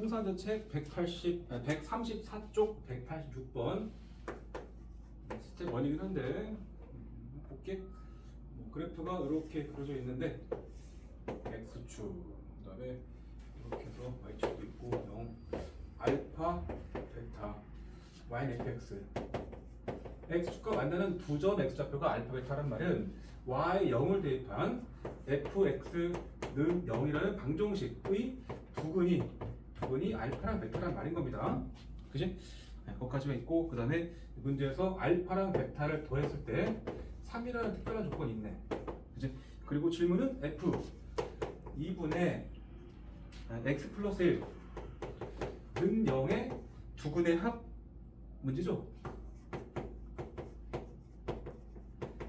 풍산대책 134쪽 186번 스텝 1이긴 한데 볼게. 그래프가 이렇게 그려져 있는데 x축 그다음에 이렇게 해서 y축도 있고 0 알파 베타 y는 fx x축과 만나는 두 점 x좌표가 알파 베타란 말은 y 0을 대입한 fx는 0이라는 방정식의 두근이 알파랑 베타란 말인 겁니다. 그지? 네, 거기까지가 있고 그 다음에 문제에서 알파랑 베타를 더했을 때 3이라는 특별한 조건이 있네. 그지? 그리고 질문은 f 2분의 x 플러스 1는 0의 두근의 합 문제죠.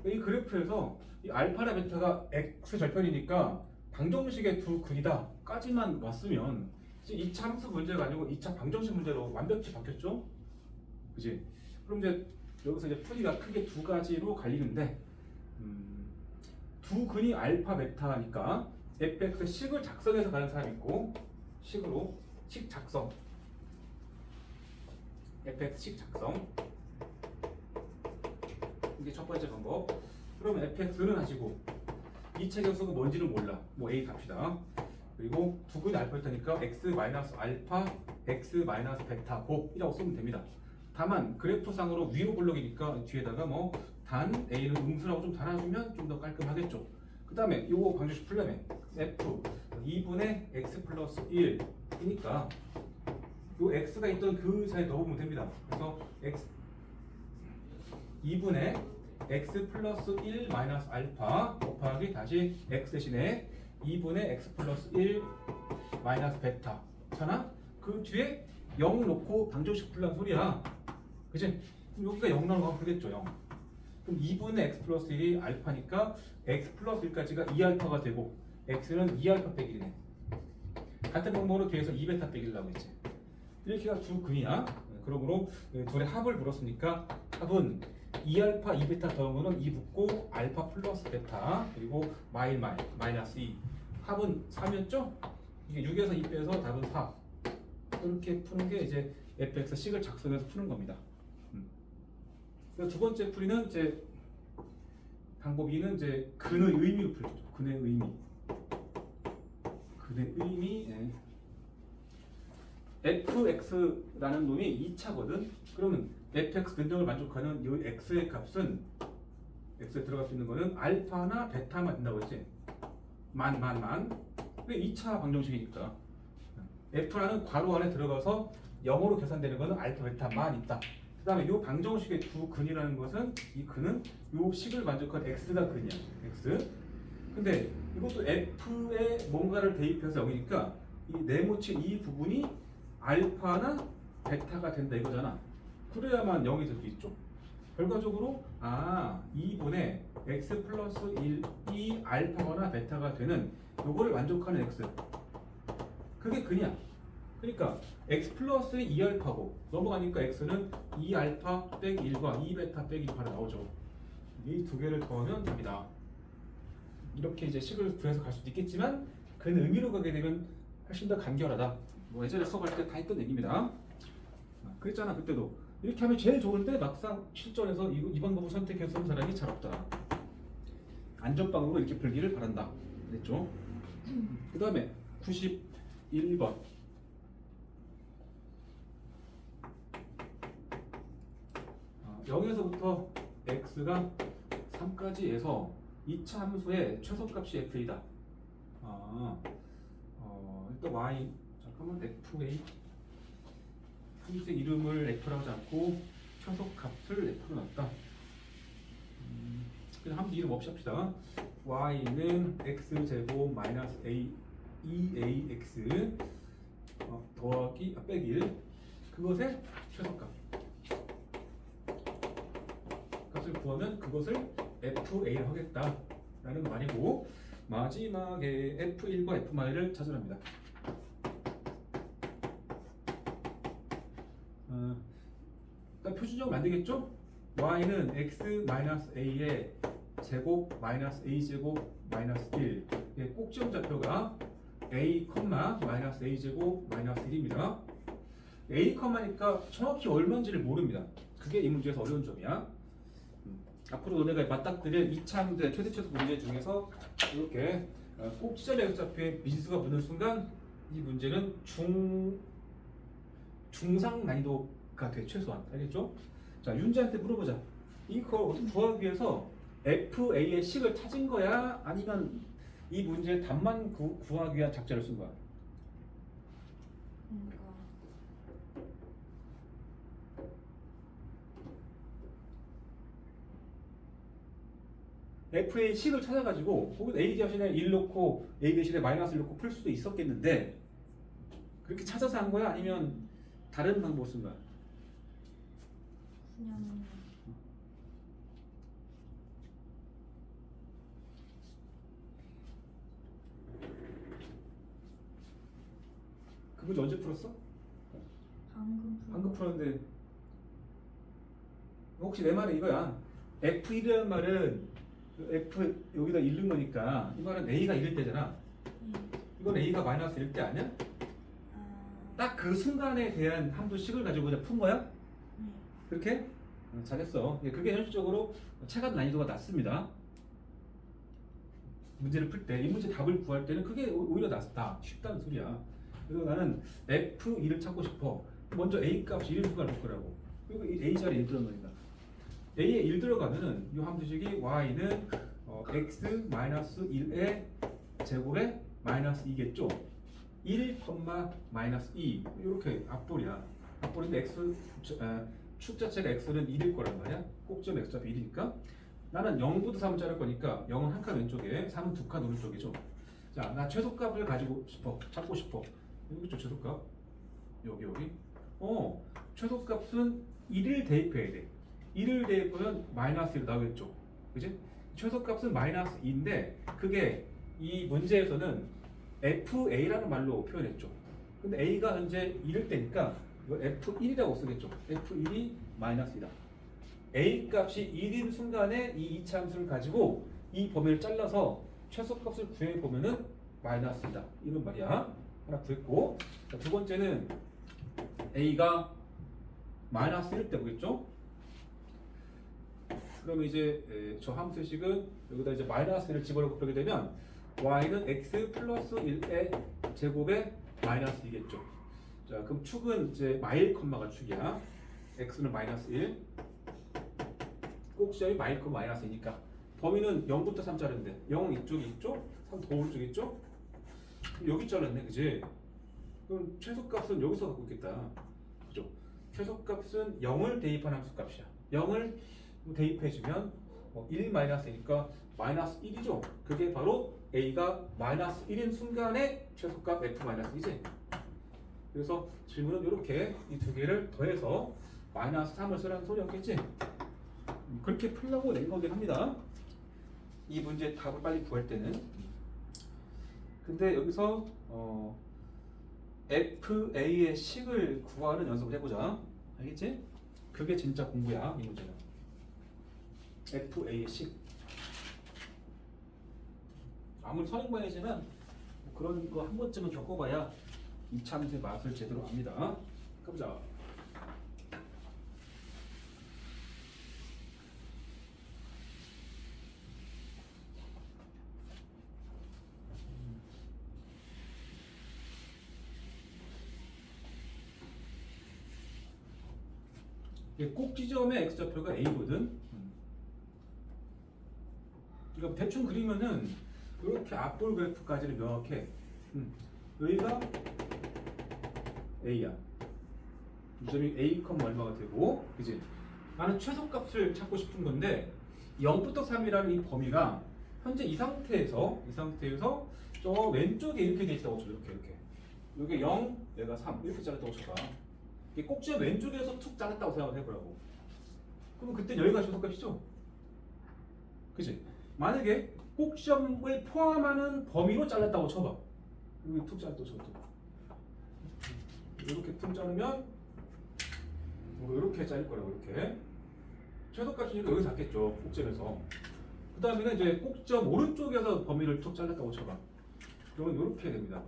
이 그래프에서 이 알파나 베타가 x 절편이니까 방정식의 두 근이다 까지만 왔으면 이제 2차 함수 문제가 아니고 2차 방정식 문제로 완벽히 바뀌었죠. 그지? 그럼 이제 여기서 이제 풀이가 크게 두 가지로 갈리는데 두 근이 알파 베타니까 fx 식을 작성해서 가는 사람이 있고 식 작성 fx 식 작성 이게 첫 번째 방법. 그러면 fx는 하시고 2차 계수가 뭔지는 몰라. 뭐 a 갑시다. 그리고 두 근이 알파 베타니까 x 마이너스 알파 x 마이너스 베타 곱이라고 쓰면 됩니다. 다만 그래프상으로 위로 블록이니까 뒤에다가 뭐 단 a는 음수라고 좀 달아주면 좀 더 깔끔하겠죠. 그 다음에 요거 방정식 풀려면 f 2분의 x 플러스 1이니까 요 x가 있던 그 사이에 넣어보면 됩니다. 그래서 x 2분의 x 플러스 1 마이너스 알파 곱하기 다시 x 대신에 2분의 x 플러스 1 마이너스 베타 잖아? 그 뒤에 0 놓고 방정식 풀란 소리야. 그치? 그럼 여기가 0 나오는 거 그겠죠 0. 그럼 2분의 x 플러스 1이 알파니까 x 플러스 1까지가 2알파가 되고 x는 2알파 빼기 1이네. 같은 방법으로 뒤에서 2베타 빼기 1라고 했지. 이렇게가 두 근이야. 그러므로 둘의 합을 물었으니까 합은 2알파 2베타 더한 거는 2 붙고 알파 플러스 베타 그리고 마이너스 2 합은 3이었죠? 이게 6에서 2 빼서 답은 4 이렇게 푸는 게 이제 fx 식을 작성해서 푸는 겁니다. 두 번째 풀이는 이제 방법 2는 이제 근의 의미로 풀죠. 근의 의미 네. fx라는 놈이 2차거든. 그러면 fx 변경을 만족하는 이 x의 값은 x에 들어갈 수 있는 거는 알파나 베타만 된다고 했지. 왜 2차 방정식이니까 f라는 괄호 안에 들어가서 0으로 계산되는 거는 알파 베타만 있다. 그 다음에 이 방정식의 두 근이라는 것은 이 근은 이 식을 만족한 x가 근이야. x. 근데 이것도 f에 뭔가를 대입해서 0이니까 이 네모친 이 부분이 알파나 베타가 된다 이거잖아. 그래야만 0이 될 수 있죠. 결과적으로 2분의 x 플러스 1이 알파거나 베타가 되는 요거를 만족하는 x 그게 근이야. 그러니까 x 플러스 2알파고 넘어가니까 x는 2알파 빼기 1과 2베타 빼기 8이 나오죠. 이 두 개를 더하면 답이다. 이렇게 이제 식을 구해서 갈 수도 있겠지만 그 의미로 가게 되면 훨씬 더 간결하다. 뭐 예전에 수업할 때 다 했던 얘기입니다. 그랬잖아 그때도. 이렇게 하면 제일 좋은데 막상 실전에서 이 방법을 선택해서 쓰는 사람이 잘 없다. 안전빵으로 이렇게 풀기를 바란다. 그랬죠? 그 다음에 91번. 여기서부터 x가 3까지 해서 2차 함수의 최소값이 f이다. 일단 y 잠깐만 fa 함수의 이름을 f라고 하지 않고 최소값을 f로 놨다. 그냥 함수 이름 없이 합시다. y는 x제곱 마이너스 a 2ax 더하기 빼기 1 그것의 최소값 값을 구하면 그것을 fa라고 하겠다라는 말이고 마지막에 f1과 f-를 찾으랍니다. 일단 표준적으로 만들겠죠? y는 x-a의 제곱 마이너스 a제곱 마이너스 1 꼭지점 좌표가 a, 마이너스 a 제곱 마이너스 1입니다. a, 니까 정확히 얼마인지를 모릅니다. 그게 이 문제에서 어려운 점이야. 앞으로 너네가 맞닥뜨릴 2차 문제, 최대 문제 중에서 이렇게 꼭 지점의 X좌표에 미지수가 붙는 순간 이 문제는 중상 난이도가 돼, 최소한. 알겠죠? 자, 윤지한테 물어보자. 이걸 어떻게 구하기 위해서 FA의 식을 찾은 거야? 아니면 이 문제의 답만 구하기 위한 작전을 쓴 거야? FA의 식을 찾아가지고 혹은 A 대신에 1 넣고 A 대신에 마이너스 1 넣고 풀 수도 있었겠는데 그렇게 찾아서 한 거야? 아니면 다른 방법을 쓴 거야? 그냥 그 문제 언제 풀었어? 방금 풀었는데 혹시 내 말은 이거야. F1이라는 말은 F 여기다 1 넣은 거니까 이 말은 A가 1일 때잖아. 이건 A가 마이너스 1일 때 아니야? 딱 그 순간에 대한 함수식을 가지고 그냥 푼 거야? 그렇게? 잘했어. 그게 현실적으로 체감 난이도가 낮습니다. 문제를 풀 때, 이 문제 답을 구할 때는 그게 오히려 낫다. 쉽다는 소리야. 그래서 나는 F2를 찾고 싶어. 먼저 A 값이 1을 추가할 거라고. 그리고 A 자리에 1 들어가니까. A에 1 들어가면은 이 함수식이 Y는 X-1의 제곱에 마이너스 2겠죠? 1, 마이너스 2 이렇게 앞볼이야. 앞볼인데 X 축 자체가 X는 1일 거란 말이야. 꼭지점 X좌표 1이니까 나는 0부터 3을 자를 거니까 0은 한 칸 왼쪽에 3은 두 칸 오른쪽이죠. 자, 나 최소값을 가지고 싶어. 찾고 싶어. 여기죠, 최소값. 여기. 최소값은 1을 대입해야 돼. 1을 대입하면 마이너스 1 나오겠죠. 그지? 최소값은 마이너스 2인데 그게 이 문제에서는 FA라는 말로 표현했죠. 근데 A가 현재 1일 때니까 이거 F1이라고 쓰겠죠. F1이 마이너스 2다. A 값이 1인 순간에 이 2차 함수를 가지고 이 범위를 잘라서 최소값을 구해보면은 마이너스 2다. 이런 말이야. 하나 구했고. 자, 두 번째는 A가 마이너스 1일 때 보겠죠? 그러면 이제 저 함수식은 여기다 이제 마이너스 1을 집어넣고 그러게 되면 y는 x 플러스 1의 제곱에 마이너스 2겠죠. 자, 그럼 축은 이제 마일 컴마가 축이야. x는 마이너스 1, 꼭지점이 마일 컴마 마이너스 2니까 범위는 0부터 3 자른데 0은 이쪽이 있죠? 3 더 오른쪽에 있죠? 여기 잘랐네, 그지? 그럼 최소값은 여기서 갖고 있겠다. 그죠? 최소값은 0을 대입한 함수값이야. 0을 대입해주면 1 마이너스니까 마이너스 1이죠. 그게 바로 A가 마이너스 1인 순간의 최소값 F 마이너스 2지. 그래서 질문은 이렇게 이 두 개를 더해서 마이너스 3을 쓰라는 소리였겠지. 그렇게 풀려고 낸 거긴 합니다. 이 문제 답을 빨리 구할 때는. 근데 여기서 FA의 식을 구하는 연습을 해보자. 알겠지? 그게 진짜 공부야, 이 문제는. FA의 식. 아무리 선행반이지만 뭐 그런 거 한 번쯤은 겪어봐야 이 참새 맛을 제대로 압니다. 가보자. 꼭지점의 x좌표가 a거든. 그러니까 대충 그리면은 이렇게 앞볼 그래프까지는 명확해. 여기가 a야. 이 점이 a, 얼마가 되고, 그지? 나는 최소값을 찾고 싶은 건데 0부터 3이라는 이 범위가 현재 이 상태에서 저 왼쪽에 이렇게 돼 있다고 쳐. 이렇게. 여기 0, 얘가 3 이렇게 잘랐다고 쳐봐. 이게 꼭지점 왼쪽에서 툭 잘랐다고 생각을 해보라고. 그럼 그때 여기가 최소값이죠? 그지? 만약에 꼭지점을 포함하는 범위로 잘랐다고 쳐봐. 여기 툭 잘랐다고 쳐봐. 이렇게 툭 자르면 이렇게 자를 거라고. 이렇게 최소값이니까 여기 잡겠죠. 꼭지점에서. 그 다음에는 이제 꼭지점 오른쪽에서 범위를 툭 잘랐다고 쳐봐. 그러면 이렇게 됩니다.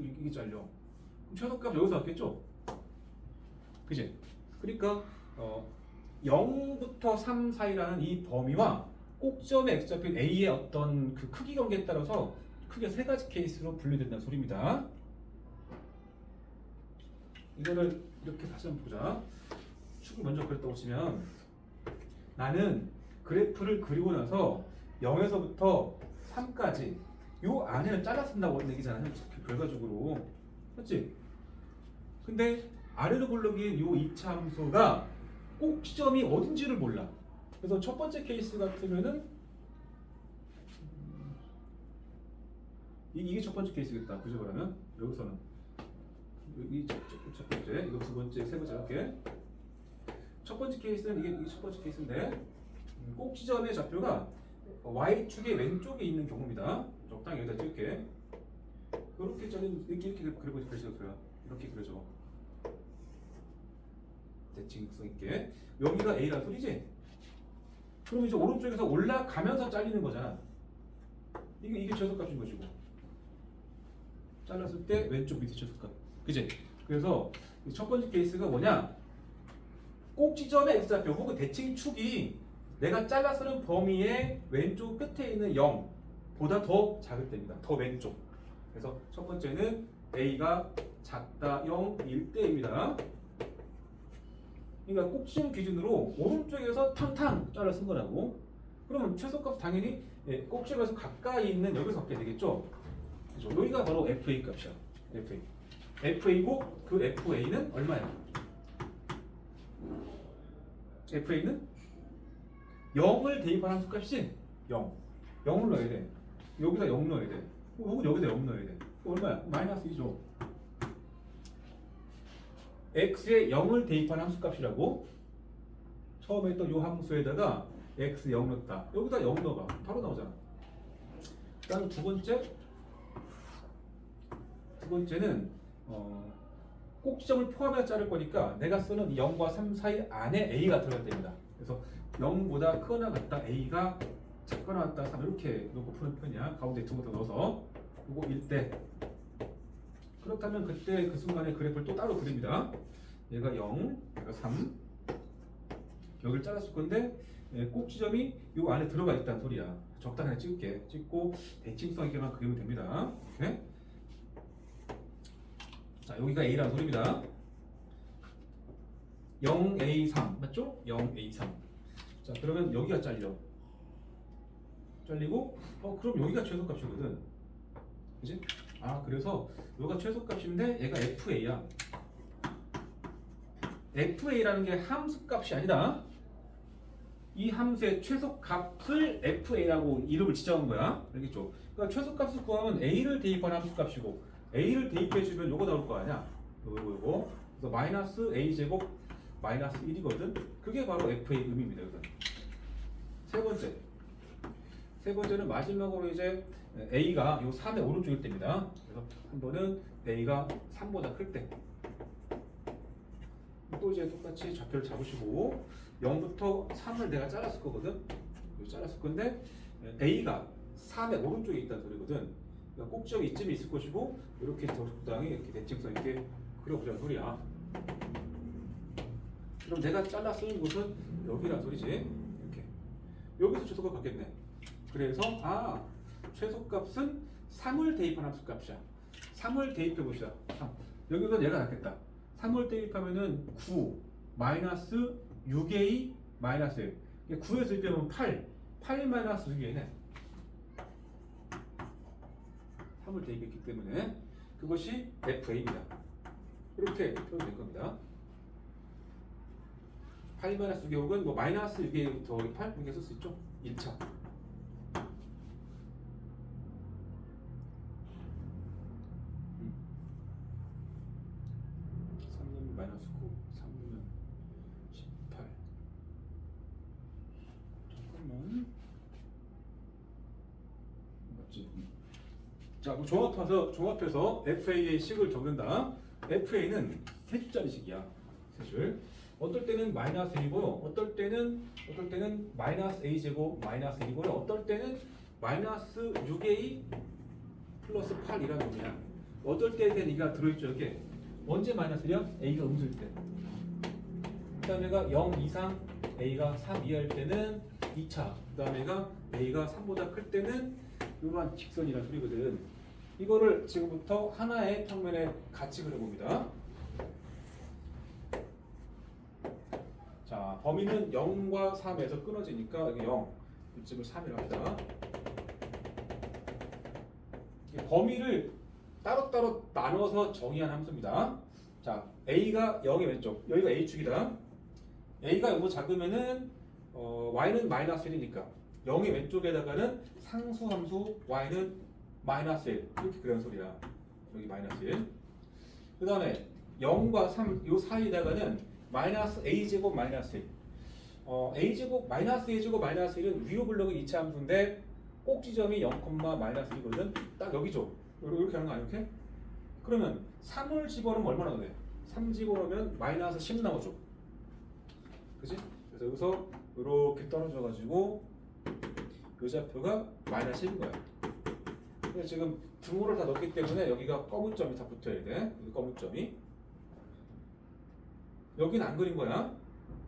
이게 잘려. 그럼 최소값 여기서 왔겠죠? 그지? 그러니까 0부터 3 사이라는 이 범위와 꼭지점의 x좌표 a의 어떤 그 크기 관계에 따라서 크게 세 가지 케이스로 분류된다는 소리입니다. 이거를 이렇게 다시 한번 보자. 축을 먼저 그렸다고 치면 나는 그래프를 그리고 나서 0에서부터 3까지 요 안을 잘라 쓴다고 얘기잖아요. 결과적으로. 맞지? 근데 아래로 고르기엔 요 2차 함수가 꼭지점이 어딘지를 몰라. 그래서 첫 번째 케이스 같으면은 이게 첫 번째 케이스겠다. 그죠? 그러면 여기서는 여기 첫 번째, 이거 두 번째, 세 번째 이렇게. 첫 번째 케이스는 이게 첫 번째 케이스인데 꼭지점의 좌표가 y축의 왼쪽에 있는 경우입니다. 적당히 여기다 찍을게. 이렇게 잘린 이렇게 그려줘요. 이렇게 그려줘. 대칭성 있게. 여기가 A란 소리지? 그럼 이제 오른쪽에서 올라가면서 잘리는 거잖아. 이게 최소값인 것이고. 잘랐을 때 왼쪽 밑에 최소값. 그지? 그래서 첫 번째 케이스가 뭐냐? 꼭지점의 x좌표 혹은 대칭축이 내가 잘라 쓰는 범위의 왼쪽 끝에 있는 0보다 더 작을 때입니다. 더 왼쪽. 그래서 첫 번째는 A가 작다 0일 때입니다. 그러니까 꼭지점 기준으로 오른쪽에서 탕탕 잘라 쓴 거라고. 그러면 최소값 당연히 꼭지점에서 가까이 있는 여기서 갖게 되겠죠. 그렇죠? 여기가 바로 FA 값이야. FA. FA고 그 FA는 얼마야? FA는 0을 대입한 함수값이지? 0. 0을 넣어야 돼. 여기다 0 넣어야 돼. 혹은 여기다 0 넣어야 돼. 얼마야? 마이너스 2죠. x에 0을 대입한 함수값이라고. 처음에 했던 이 함수에다가 x 0 넣었다. 여기다 0 넣어봐. 바로 나오잖아. 그 다음 두 번째는 꼭지점을 포함해서 자를 거니까 내가 쓰는 0과 3 사이 안에 a가 들어갈 때입니다. 그래서 0보다 크거나 같다 a가 작거나 같다 3 이렇게 놓고 푸는 편이야. 가운데 두 번 더 넣어서 이거 1대. 그렇다면 그때 그 순간에 그래프를 또 따로 그립니다. 얘가 0, 얘가 3. 여기를 잘랐을 건데 꼭지점이 이 안에 들어가 있다는 소리야. 적당히 찍을게. 찍고 대칭성 있게만 그리면 됩니다. 오케이? 자, 여기가 A라는 소리입니다. 0A3 맞죠? 0A3. 자, 그러면 여기가 잘리고 그럼 여기가 최소값이거든. 그지? 그래서 여기가 최소값인데 얘가 FA야. FA라는 게 함수값이 아니다. 이 함수의 최소값을 FA라고 이름을 지정한 거야. 알겠죠? 그러니까 최소값을 구하면 A를 대입한 함수값이고 A를 대입해주면 요거 나올 거 아니야? 요거. 그래서 마이너스 A제곱 마이너스 1이거든. 그게 바로 FA 의미입니다. 세 번째는 마지막으로 이제 A가 요 3의 오른쪽일 때입니다. 그래서 한 번은 A가 3보다 클 때. 또 이제 똑같이 좌표를 잡으시고 0부터 3을 내가 잘랐을 거거든. 잘랐을 건데 A가 3의 오른쪽에 있다는 소리거든. 그러니까 꼭지점이 이쯤에 있을 것이고 이렇게 적당히 이렇게 대칭성 있게 그려보자는 소리야. 그럼 내가 잘라 쓰는 곳은 여기란 소리지. 이렇게 여기서 최소값 갖겠네. 그래서 최소값은 3을 대입한 함수값이야. 3을 대입해 봅시다. 3. 여기서 얘가 낫겠다. 3을 대입하면은 9 마이너스 6a 마이너스 1. 9에서 1 빼면 8 마이너스 6a네. 3을 대입했기 때문에 그것이 FA입니다. 이렇게 표현될 겁니다. 8 마이너스 6의 혹은 마이너스 6의 더하기 8 이렇게 쓸 수 있죠. 1차. 3는 마이너스 9, 3는 18. 잠깐만. 맞지? 자, 종합해서 FA의 식을 적는다. FA는 세 줄짜리 식이야. 세 줄. 어떨 때는 마이너스 1이고요. 어떨 때는 마이너스 a제곱 마이너스 1이고요. 어떨 때는 마이너스 6a 플러스 8이라는 의미야. 어떨 때에 대한 얘기가 들어있죠. 이게 언제 마이너스 1이야? a가 음수일 때. 그 다음에가 0 이상 a가 3 이하일 때는 2차. 그 다음에가 a가 3보다 클 때는 이러한 직선이라는 소리거든. 이거를 지금부터 하나의 평면에 같이 그려봅니다. 자, 범위는 0과 3에서 끊어지니까 여기 0, 이쯤을 3이라고 합니다. 이 범위를 따로따로 나눠서 정의한 함수입니다. 자, a가 0의 왼쪽, 여기가 a축이다. a가 0보다 작으면은 y는 마이너스 1이니까 0의 왼쪽에다가는 상수함수 y는 마이너스 1 이렇게 그런 소리야. 여기 마이너스 1. 그 다음에 0과 3 요 사이에다가는 마이너스 a제곱 마이너스 1. a제곱 마이너스 a제곱 마이너스 1은 위로 블록의 2차 함수인데 꼭지점이 0, 마이너스 1이거든. 딱 여기죠. 이렇게 하는 거 아니야? 이렇게? 그러면 3을 집어넣으면 얼마나 돼? 3 집어넣으면 마이너스 10 나오죠. 그치? 그래서 여기서 이렇게 떨어져가지고 이 좌표가 마이너스 10인 거야. 근데 지금 등호를 다 넣기 때문에 여기가 검은 점이 다 붙어야 돼. 여기 검은 점이. 여기는 안 그린 거야.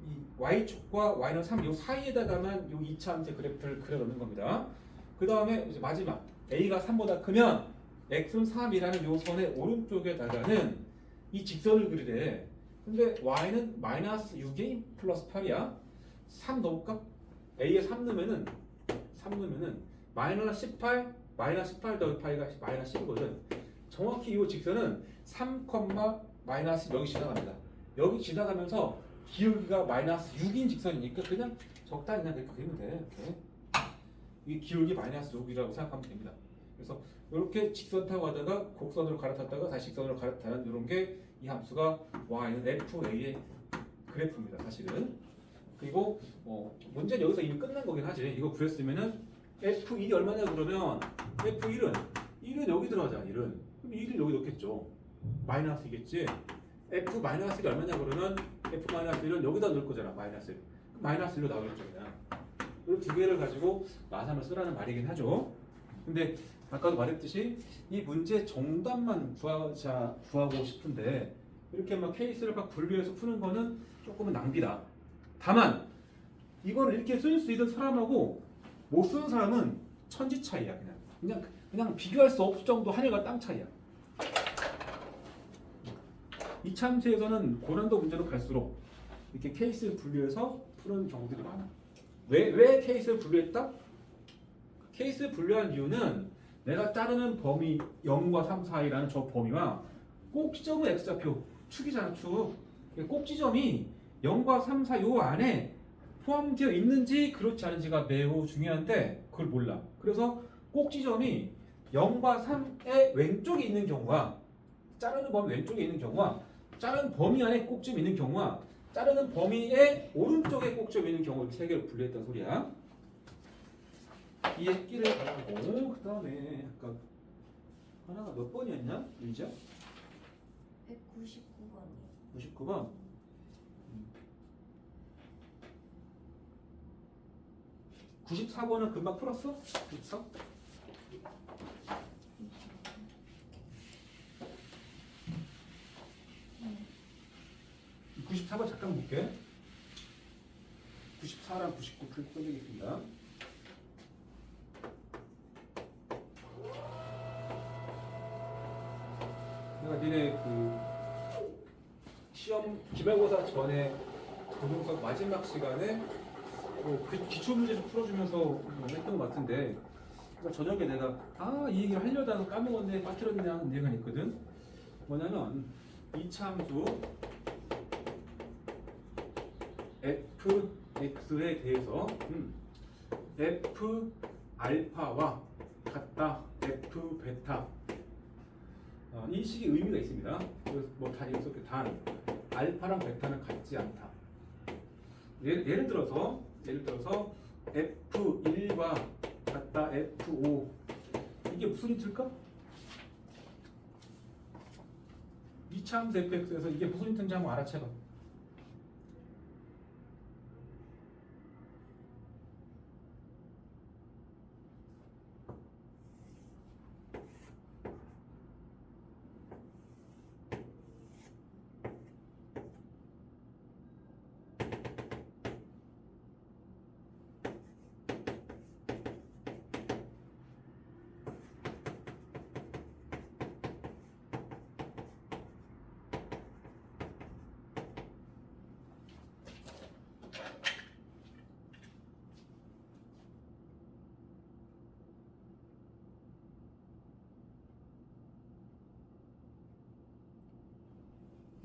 이 y축과 y는 3, 요 사이에다가만 요 2차 함수의 그래프를 그려 넣는 겁니다. 그 다음에 이제 마지막 a가 3보다 크면 x는 3이라는 요 선의 오른쪽에다가는 이 직선을 그리래. 근데 y는 마이너스 6이 플러스 8이야. 3 넣을까? a에 3 넣으면은 마이너스 18, 마이너스 18 더하기 파이가 마이너스 10이거든. 정확히 이 직선은 3, 마이너스 여기 지나갑니다. 여기 지나가면서 기울기가 마이너스 6인 직선이니까 그냥 적당히 그냥 이렇게 그리면 돼. 이렇게. 이 기울기 마이너스 6이라고 생각하면 됩니다. 그래서 이렇게 직선 타고 가다가 곡선으로 갈아탔다가 다시 직선으로 갈아타는 이런 게 이 함수가 y는 fa의 그래프입니다. 사실은. 그리고 문제는 여기서 이미 끝난 거긴 하지. 이거 구했으면은 f1이 얼마냐 그러면 f1은 여기 들어가잖아. 1은. 그럼 1을 여기 넣겠죠. 마이너스이겠지. f-1이 얼마냐 그러면 f-1은 여기다 넣을 거잖아. 마이너스 1. 마이너스 1로 나오겠죠. 그냥. 이 두 개를 가지고 마삼을 쓰라는 말이긴 하죠. 근데 아까도 말했듯이 이 문제 정답만 구하고 싶은데 이렇게 막 케이스를 막 분류해서 푸는 거는 조금은 낭비다. 다만 이걸 이렇게 쓸 수 있는 사람하고 못 쓰는 사람은 천지 차이야. 그냥 비교할 수 없을 정도 하늘과 땅 차이야. 이 참수에서는 고난도 문제로 갈수록 이렇게 케이스를 분류해서 푸는 경우들이 많아. 왜 케이스를 분류했다? 케이스를 분류한 이유는 내가 자르는 범위 0과 3 사이라는 저 범위와 꼭지점은 x좌표 축이잖아. 축. 꼭지점이 0과 3 사이 요 안에 포함되어 있는지 그렇지 않은지가 매우 중요한데 그걸 몰라. 그래서 꼭지점이 0과 3의 왼쪽에 있는 경우와 자르는 범위 왼쪽에 있는 경우와 자르는 범위 안에 꼭지점이 있는 경우와 자르는 범위의 오른쪽에 꼭지점이 있는 경우 세 개를 분류했단 소리야. 이 액기를 하고 그 다음에 아까 하나가 몇 번이었냐? 유지야? 199번이요. 99번. 94번은 금방 풀었어? 94? 94번 잠깐 볼게. 94랑 99 풀어주겠습니다. 내가 니네 그 시험 기말고사 전에 고등수학 마지막 시간에 그 기출문제 좀 풀어주면서 했던 것 같은데 그러니까 저녁에 내가 이 얘기를 하려다가 까먹었네 빠뜨렸냐는 얘기가 있거든. 뭐냐면 이차함수 fx에 대해서 f 알파와 같다 f 베타 이 식의 의미가 있습니다. 그래서 다 여기서 단 알파랑 베타는 같지 않다. 예를 들어서 f1과 같다 f5 이게 무슨 힌트일까? 이차함수 fx에서 이게 무슨 힌트인지 한번 알아채봐.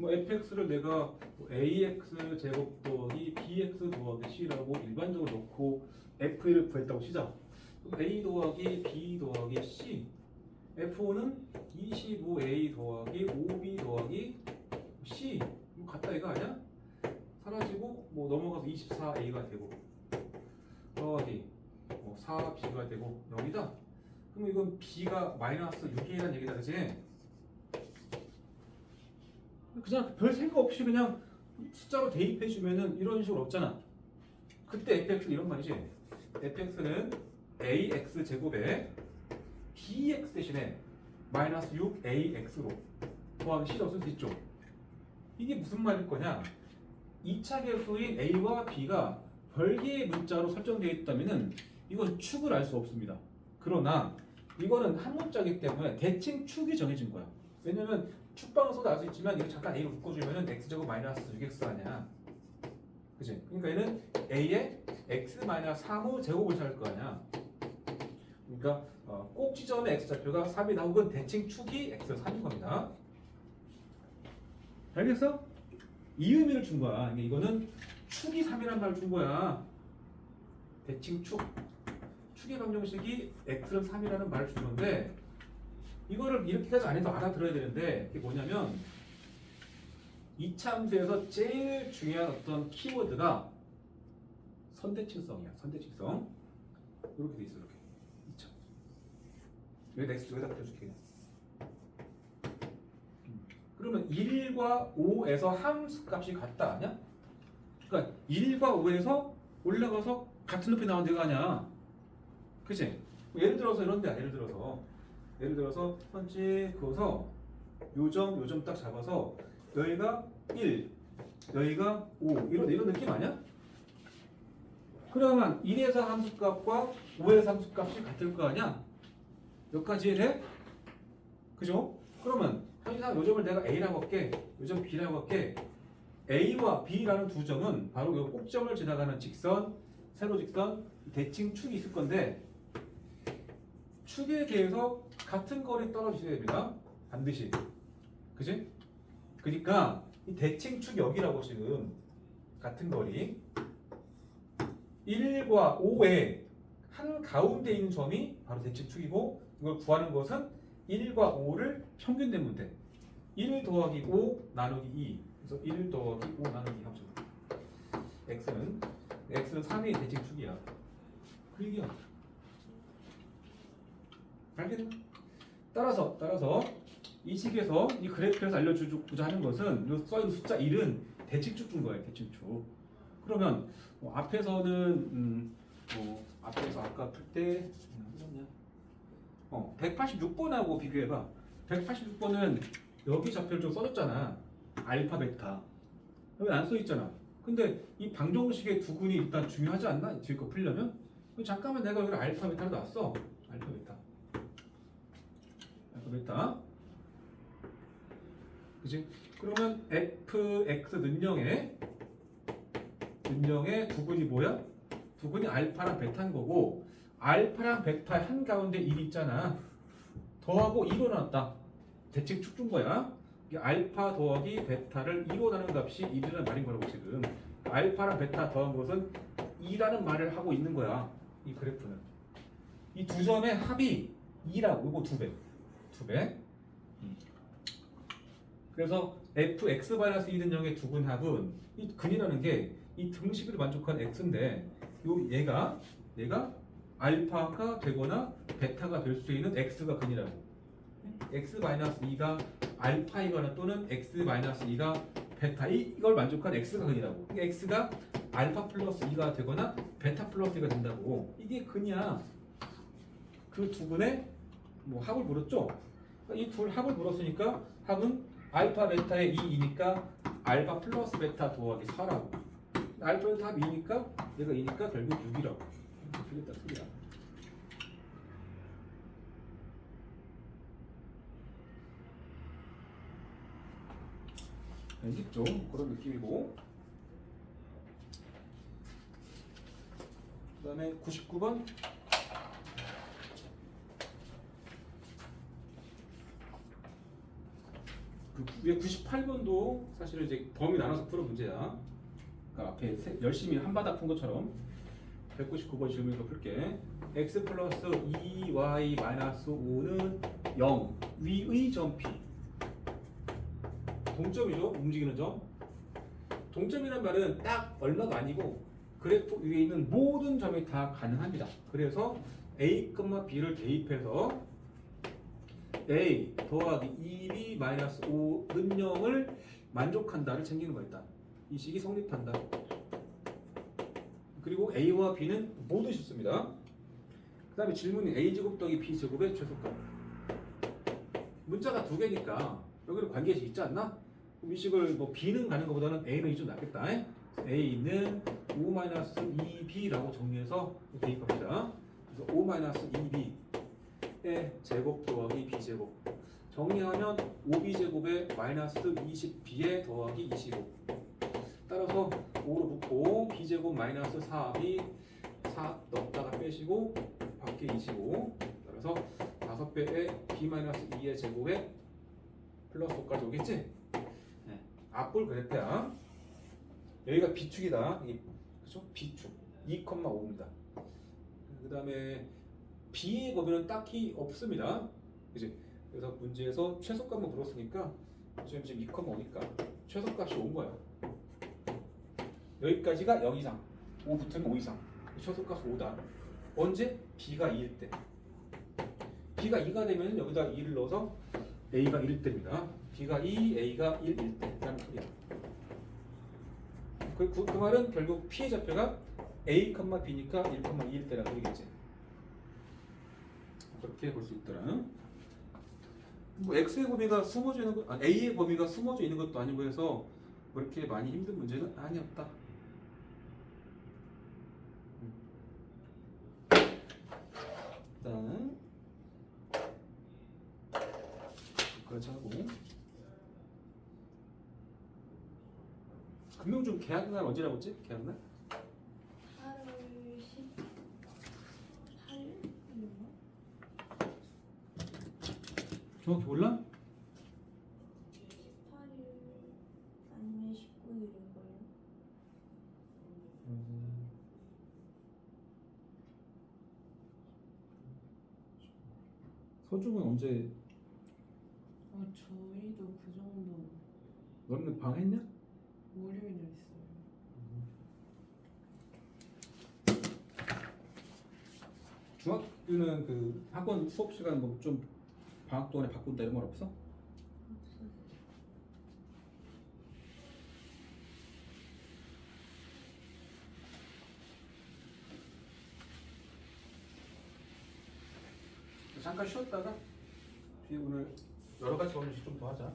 뭐 fx를 내가 뭐 ax 제곱 더하기 bx 더하기 c라고 일반적으로 놓고 f를 구했다고 치자. a 더하기 b 더하기 c f5는 25a 더하기 5b 더하기 c 같다 이거 아니야? 사라지고 뭐 넘어가서 24a가 되고 더하기 뭐 4b가 되고 0이다. 그럼 이건 b가 마이너스 6이라는 얘기다, 그치? 그냥 별 생각 없이 그냥 숫자로 대입해 주면은 이런 식으로 없잖아. 그때 fx 이런 말이지. fx는 ax 제곱에 bx 대신에 마이너스 6ax로 더하기 c라고 쓸 수 있죠. 이게 무슨 말일 거냐? 2차 계수인 a와 b가 별개의 문자로 설정되어 있다면은 이건 축을 알 수 없습니다. 그러나 이거는 한 문자이기 때문에 대칭 축이 정해진 거야. 왜냐면 축방에서도 알 수 있지만 이거 잠깐 a로 묶어주면은 x제곱 마이너스 6x 아니야. 그치? 그러니까 얘는 a에 x 마이너스 3의 제곱을 찾을 거 아니야. 그러니까 꼭 지점의 x좌표가 3이다 혹은 대칭 축이 x 3인 겁니다. 알겠어? 이 의미를 준 거야. 그러니까 이거는 축이 3이란 말을 준 거야. 대칭 축. 축의 방정식이 x는 3이라는 말을 준 건데 이거를 이렇게까지 안 해도 알아들어야 되는데 이게 뭐냐면 이차 함수에서 제일 중요한 어떤 키워드가 선대칭성이야. 선대칭성. 이렇게 돼 있어. 이렇게. 2차. 여기 x 여기다 그려줄게 그냥. 그러면 1과 5에서 함수 값이 같다 아니야? 그러니까 1과 5에서 올라가서 같은 높이 나온 데가 아니야. 그치? 예를 들어서 이런 데야. 예를 들어서 첫 번째 그어서 요점 딱 잡아서 여기가 1, 여기가 5 이런 느낌 아니야? 그러면 1에서 함수값과 5에서 함수값이 같을 거 아니야? 여기까지 이해돼? 그죠? 그러면 항상 요점을 내가 A라고 할게, 요점 B라고 할게. A와 B라는 두 점은 바로 이 꼭점을 지나가는 직선, 세로직선, 대칭 축이 있을 건데 축에 대해서 같은 거리 떨어지셔야 됩니다. 반드시. 그지? 그러니까 이 대칭 축 여기라고 지금 같은 거리 1과 5의 한 가운데 있는 점이 바로 대칭 축이고 이걸 구하는 것은 1과 5를 평균 내면 돼. 1 더하기 5 나누기 2. 그래서 1 더하기 5 나누기 2 합쳐. x는 3의 대칭 축이야. 그 얘기야. 알겠나? 따라서 이 식에서 이 그래프에서 알려주고자 하는 것은 이 써있는 숫자 1은 대칭축 준 거예요. 대칭축. 그러면 앞에서는 앞에서 아까 풀때 186번하고 비교해봐. 186번은 여기 좌표를 좀 써줬잖아. 알파, 베타. 여기 안 써있잖아. 근데 이 방정식의 두 근이 일단 중요하지 않나? 뒤에 거 풀려면? 잠깐만 내가 여기 알파, 베타를 놨어. 알파, 베타. 알파, 베타. 그치? 그러면 fx 는영의 두 근이 뭐야? 두 근이 알파랑 베타인 거고 알파랑 베타 한가운데 1이 있잖아. 더하고 2로 나왔다. 대칭 축 준 거야. 알파 더하기 베타를 2로 나눈 값이 1이라는 말인 거라고 지금. 알파랑 베타 더한 것은 2라는 말을 하고 있는 거야. 이 그래프는. 이 두 점의 합이 2라고. 이거 2배. 그래서 fx-2는 0의 두 근 합은 이 근이라는 게 이 등식을 만족한 x인데 얘가 알파가 되거나 베타가 될 수 있는 x가 근이라고. x-2가 알파이거나 또는 x-2가 베타 이걸 만족한 x가 근이라고. x가 알파 플러스 2가 되거나 베타 플러스 2가 된다고. 이게 근이야. 그 두 근의 합을 물었죠. 이 둘 합을 물었으니까 합은 알파 베타의 2이니까 알파 플러스 베타 더하기 4라고. 알파 베타 합 2니까 얘가 2니까 결국 6이라고. 틀렸다 틀리다. 알겠죠? 그런 느낌이고. 그 다음에 99번. 그 위에 98번도 사실은 이제 범위 나눠서 풀어 문제야. 그러니까 앞에 열심히 한바닥 푼 것처럼 199번 질문으로 풀게. x 플러스 2y 마이너스 5는 0 위의 점 P. 동점이죠. 움직이는 점. 동점이란 말은 딱 얼마가 아니고 그래프 위에 있는 모든 점이 다 가능합니다. 그래서 a, b를 대입해서 a 더하기 2b 마이너스 5는 0을 만족한다를 챙기는 거였다. 이 식이 성립한다. 그리고 a와 b는 모두 쉽습니다. 그 다음에 질문이 a제곱 더하기 b제곱의 최소값. 문자가 두 개니까 여기는 관계식 있지 않나? 그럼 이 식을 뭐 b는 가는 것보다는 a는 좀 낫겠다. a는 5-2b라고 정리해서 대입합니다. 그래서 5-2b의 제곱 더하기 b제곱. 정리하면 5b제곱에 마이너스 20b에 더하기 25. 따라서 5로 붙고 b제곱 마이너스 4b 4 넣었다가 빼시고 밖에 25. 따라서 5배에 b 마이너스 2의 제곱에 플러스 5까지 오겠지? 네. 앞볼 그랬대야. 여기가 B축이다. 이게 그죠? B축 2,5입니다. 그 다음에 B의 범위는 딱히 없습니다. 그지? 그래서 문제에서 최소값만 물었으니까 지금 2,5니까 최소값이 온 거야. 여기까지가 0 이상, 5 붙으면 5 이상. 최소값 5다. 언제? B가 2일 때. B가 2가 되면 여기다 2를 넣어서 A가 1일 때입니다. B가 2, A가 1일 때. 라는 소리야. 그 말은 결국 P의 좌표가 A, B니까 1,2일 때라는 소리겠지. 그렇게 볼 수 있더라. 뭐 X의 범위가 숨어져 있는 것, A의 범위가 숨어져 있는 것도 아니고 해서 그렇게 많이 힘든 문제는 아니었다. 일단 여기까지 하고 금융중 계약날 언제라고 했지? 계약날? 8월 18일인가? 정확히 몰라? 18일 아니면 19일일걸요? 서중은 언제? 저희도 그 정도 너는 방했냐? 월요일에 있어요. 중학교는 그 학원 수업 시간 뭐 좀 방학 동안에 바꾼다 이런 건 없어? 없어요. 잠깐 쉬었다가 뒤에 오늘 여러 가지 범위씩 좀 더 하자.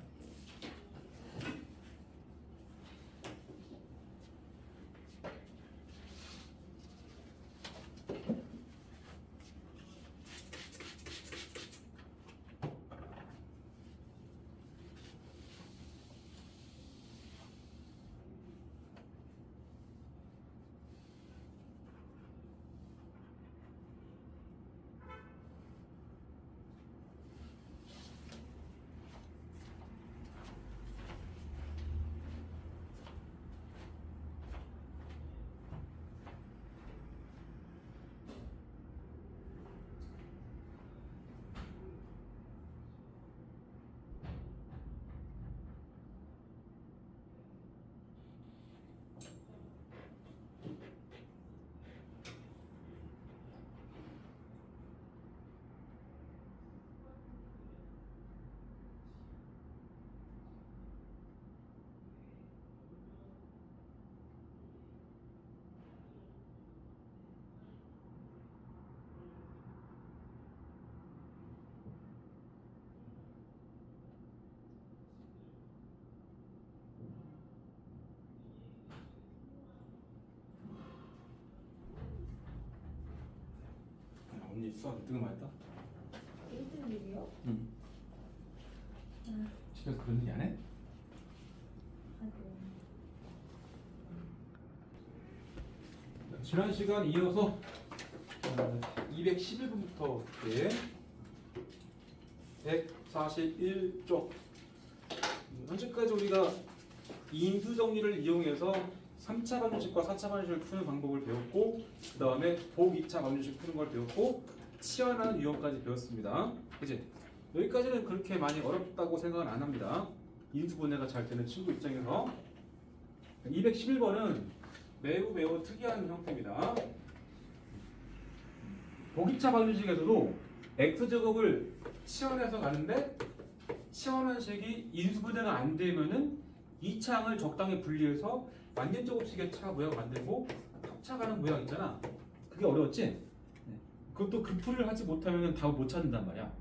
언니 수학 2등 맞다? 1등이요? 응. 집에서 그런 얘기 안 해? 하고 지난 시간 이어서 211분부터 141쪽 현재까지 우리가 인수 정리를 이용해서 3차 방정식과 4차 방정식을 푸는 방법을 배웠고, 그 다음에 복 2차 방정식 푸는 걸 배웠고, 치환하는 유형까지 배웠습니다. 그치? 여기까지는 그렇게 많이 어렵다고 생각은 안 합니다. 인수분해가 잘 되는 친구 입장에서. 211번은 매우 특이한 형태입니다. 복 2차 방정식에서도 x제곱을 치환해서 가는데, 치환한 식이 인수분해가 안 되면은 2차항을 적당히 분리해서 완전제곱식의 차 모양 만들고 합차가는 모양 있잖아. 그게 어려웠지? 네. 그것도 급풀이를 하지 못하면 답을 못 찾는단 말이야.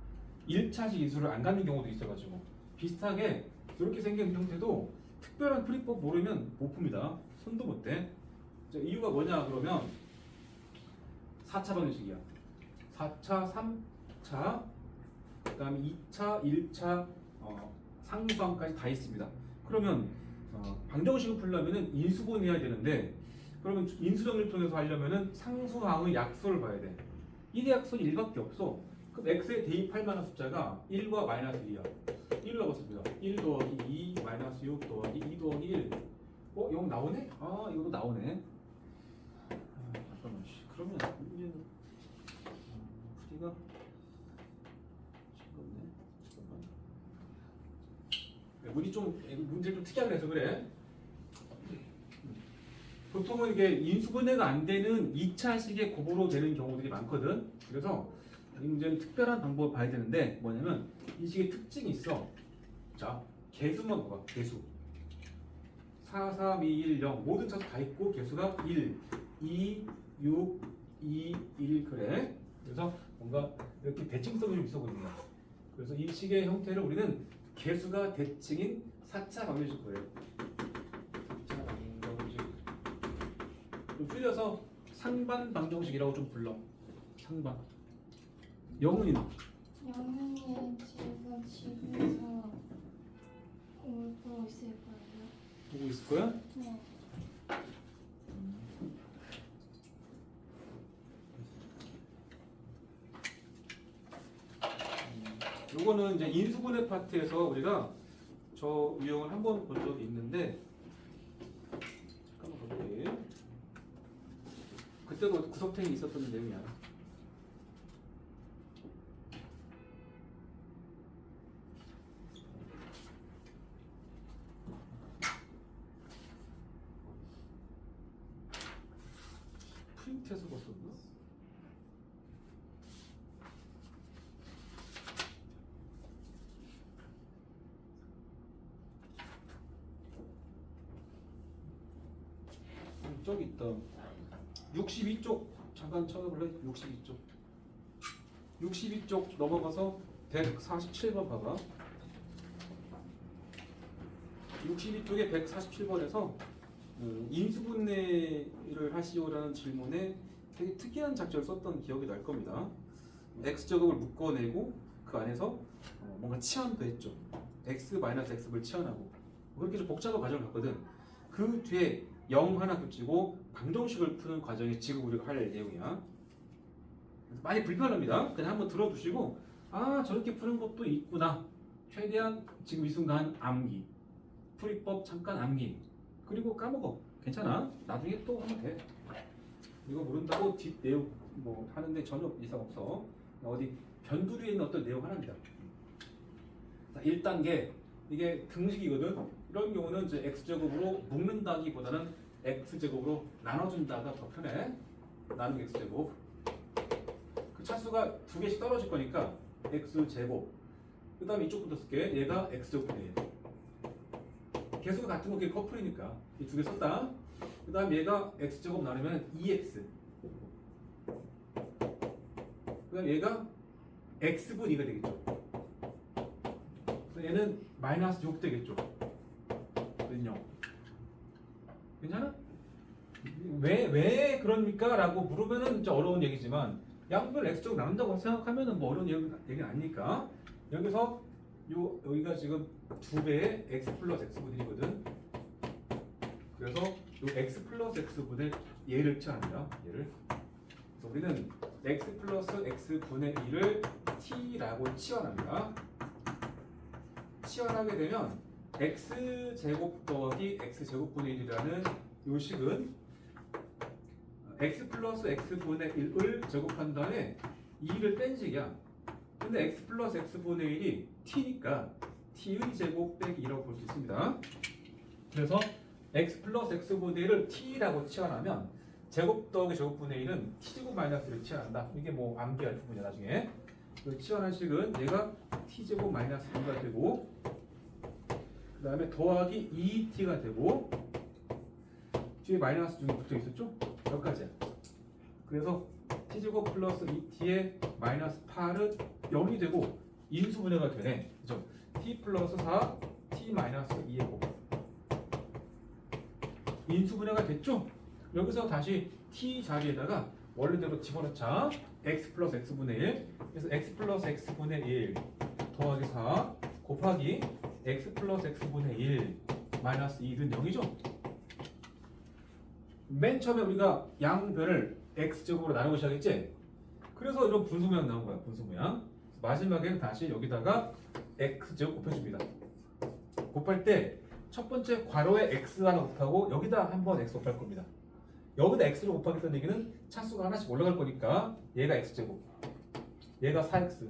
1차식 인수를 안 갖는 경우도 있어가지고 비슷하게 이렇게 생긴 형태도 특별한 풀이법 모르면 못 풉니다. 손도 못 대. 이유가 뭐냐 그러면 4차 방정식이야. 4차, 3차, 그 다음에 2차, 1차 상수항까지 다 있습니다. 그러면 방정식을 풀려면은 인수분해해야 되는데, 그러면 인수정리를 통해서 하려면은 상수항의 약수를 봐야 돼. 1의 약수는 1밖에 없어. 그럼 x에 대입할 만한 숫자가 1과 마이너스 1이야. 1 넣었습니다. 1 더하기 2 마이너스 6 더하기 2 더하기 1. 이거 나오네? 아, 이것도 나오네. 잠깐만. 그러면 문제는 풀이가 싱겁네. 잠깐만. 문제를 좀 특이하게 해서 그래. 보통은 이게 인수분해가 안 되는 2차식의 곱으로 되는 경우들이 많거든. 그래서 이 문제는 특별한 방법을 봐야 되는데, 뭐냐면 이 식의 특징이 있어. 자, 개수만 봐봐. 개수 4, 3, 2, 1, 0 모든 차수 다 있고 개수가 1, 2, 6, 2, 1 그래. 그래서 뭔가 이렇게 대칭성이 좀 있어거든요. 그래서 이 식의 형태를 우리는 개수가 대칭인 4차 방정식 거예요. 4차 방정식. 좀 줄여서 상반 방정식이라고 좀 불러. 상반. 영은이는? 영훈이 지금 집에서 울고 있을 거예요. 보고 있을 거야? 네. 요거는 이제 인수분해 파트에서 우리가 저 유형을 한번 본 적이 있는데, 잠깐만 볼게. 그때도 구석탱이 있었던 내용이야. 프린트해서 봤었나? 저기 있다. 62쪽 잠깐 찾아볼래? 62쪽. 62쪽 넘어가서 147번 봐봐. 62쪽에 147번에서 인수분해를 하시오라는 질문에 되게 특이한 작전을 썼던 기억이 날 겁니다. x제곱을 묶어내고 그 안에서 뭔가 치환도 했죠. x-x를 치환하고 그렇게 좀 복잡한 과정을 갔거든. 그 뒤에 0 하나 붙이고 방정식을 푸는 과정이 지금 우리가 할 내용이야. 많이 불편합니다. 그냥 한번 들어두시고, 아 저렇게 푸는 것도 있구나. 최대한 지금 이 순간 암기, 풀이법 잠깐 암기, 그리고 까먹어. 괜찮아. 나중에 또 하면 돼. 이거 모른다고 뒷 내용 뭐 하는데 전혀 이상 없어. 어디 변두리에 있는 어떤 내용 하나입니다. 1단계 이게 등식이거든. 이런 경우는 이제 x제곱으로 묶는다기보다는 x제곱으로 나눠준다가 더 편해. 나누기 x제곱. 그 차수가 두 개씩 떨어질 거니까 x제곱. 그 다음에 이쪽부터 쓸게. 얘가 x제곱분의 1. 개수가 같은 거 그게 커플이니까 이 두 개 썼다. 그 다음 얘가 x제곱 나누면 2x. 그 다음 얘가 x분 2가 되겠죠. 얘는 마이너스 6 되겠죠. 그죠? 괜찮아? 왜 그럽니까? 라고 물으면은 이제 어려운 얘기지만 양변을 x제곱 나눈다고 생각하면은 뭐 어려운 얘기는 아니니까. 여기서 여기가 지금 2배의 x 플러스 x분이거든. 그래서 요 x 플러스 x분의 얘를 치환합니다. 얘를. 그래서 우리는 x 플러스 x분의 1을 t라고 치환합니다. 치환하게 되면 x제곱 더하기 x제곱분의 1이라는 요 식은 x 플러스 x분의 1을 제곱한 다음에 2를 뺀 식이야. 근데 x 플러스 x분의 1이 t니까 t의 제곱 빼기 2라고 볼 수 있습니다. 그래서 x 플러스 x분의 1을 t라고 치환하면 제곱 더하기 제곱분의 1은 t제곱 마이너스 1을 치환한다. 이게 뭐 암기할 부분이야 나중에. 그 치환한 식은 얘가 t제곱 마이너스 2가 되고 그 다음에 더하기 2t가 되고 뒤에 마이너스 중에 붙어 있었죠? 여기까지야. 그래서 t제곱 플러스 2t의 마이너스 8은 0이 되고 인수분해가 되네. 그죠? t 플러스 4, t 마이너스 2의 곱. 인수분해가 됐죠? 여기서 다시 t 자리에다가 원래대로 집어넣자. x 플러스 x분의 1. 그래서 x 플러스 x분의 1 더하기 4 곱하기 x 플러스 x분의 1 마이너스 2는 0이죠? 맨 처음에 우리가 양변을 x제곱으로 나누고 시작했지? 그래서 이런 분수 모양 나온 거야. 분수 모양. 마지막에는 다시 여기다가 x제곱 곱해줍니다. 곱할 때 첫 번째 괄호에 x 하나 곱하고 여기다 한번 x 곱할 겁니다. 여기다 x를 곱하겠다는 얘기는 차수가 하나씩 올라갈 거니까 얘가 x제곱, 얘가 4x,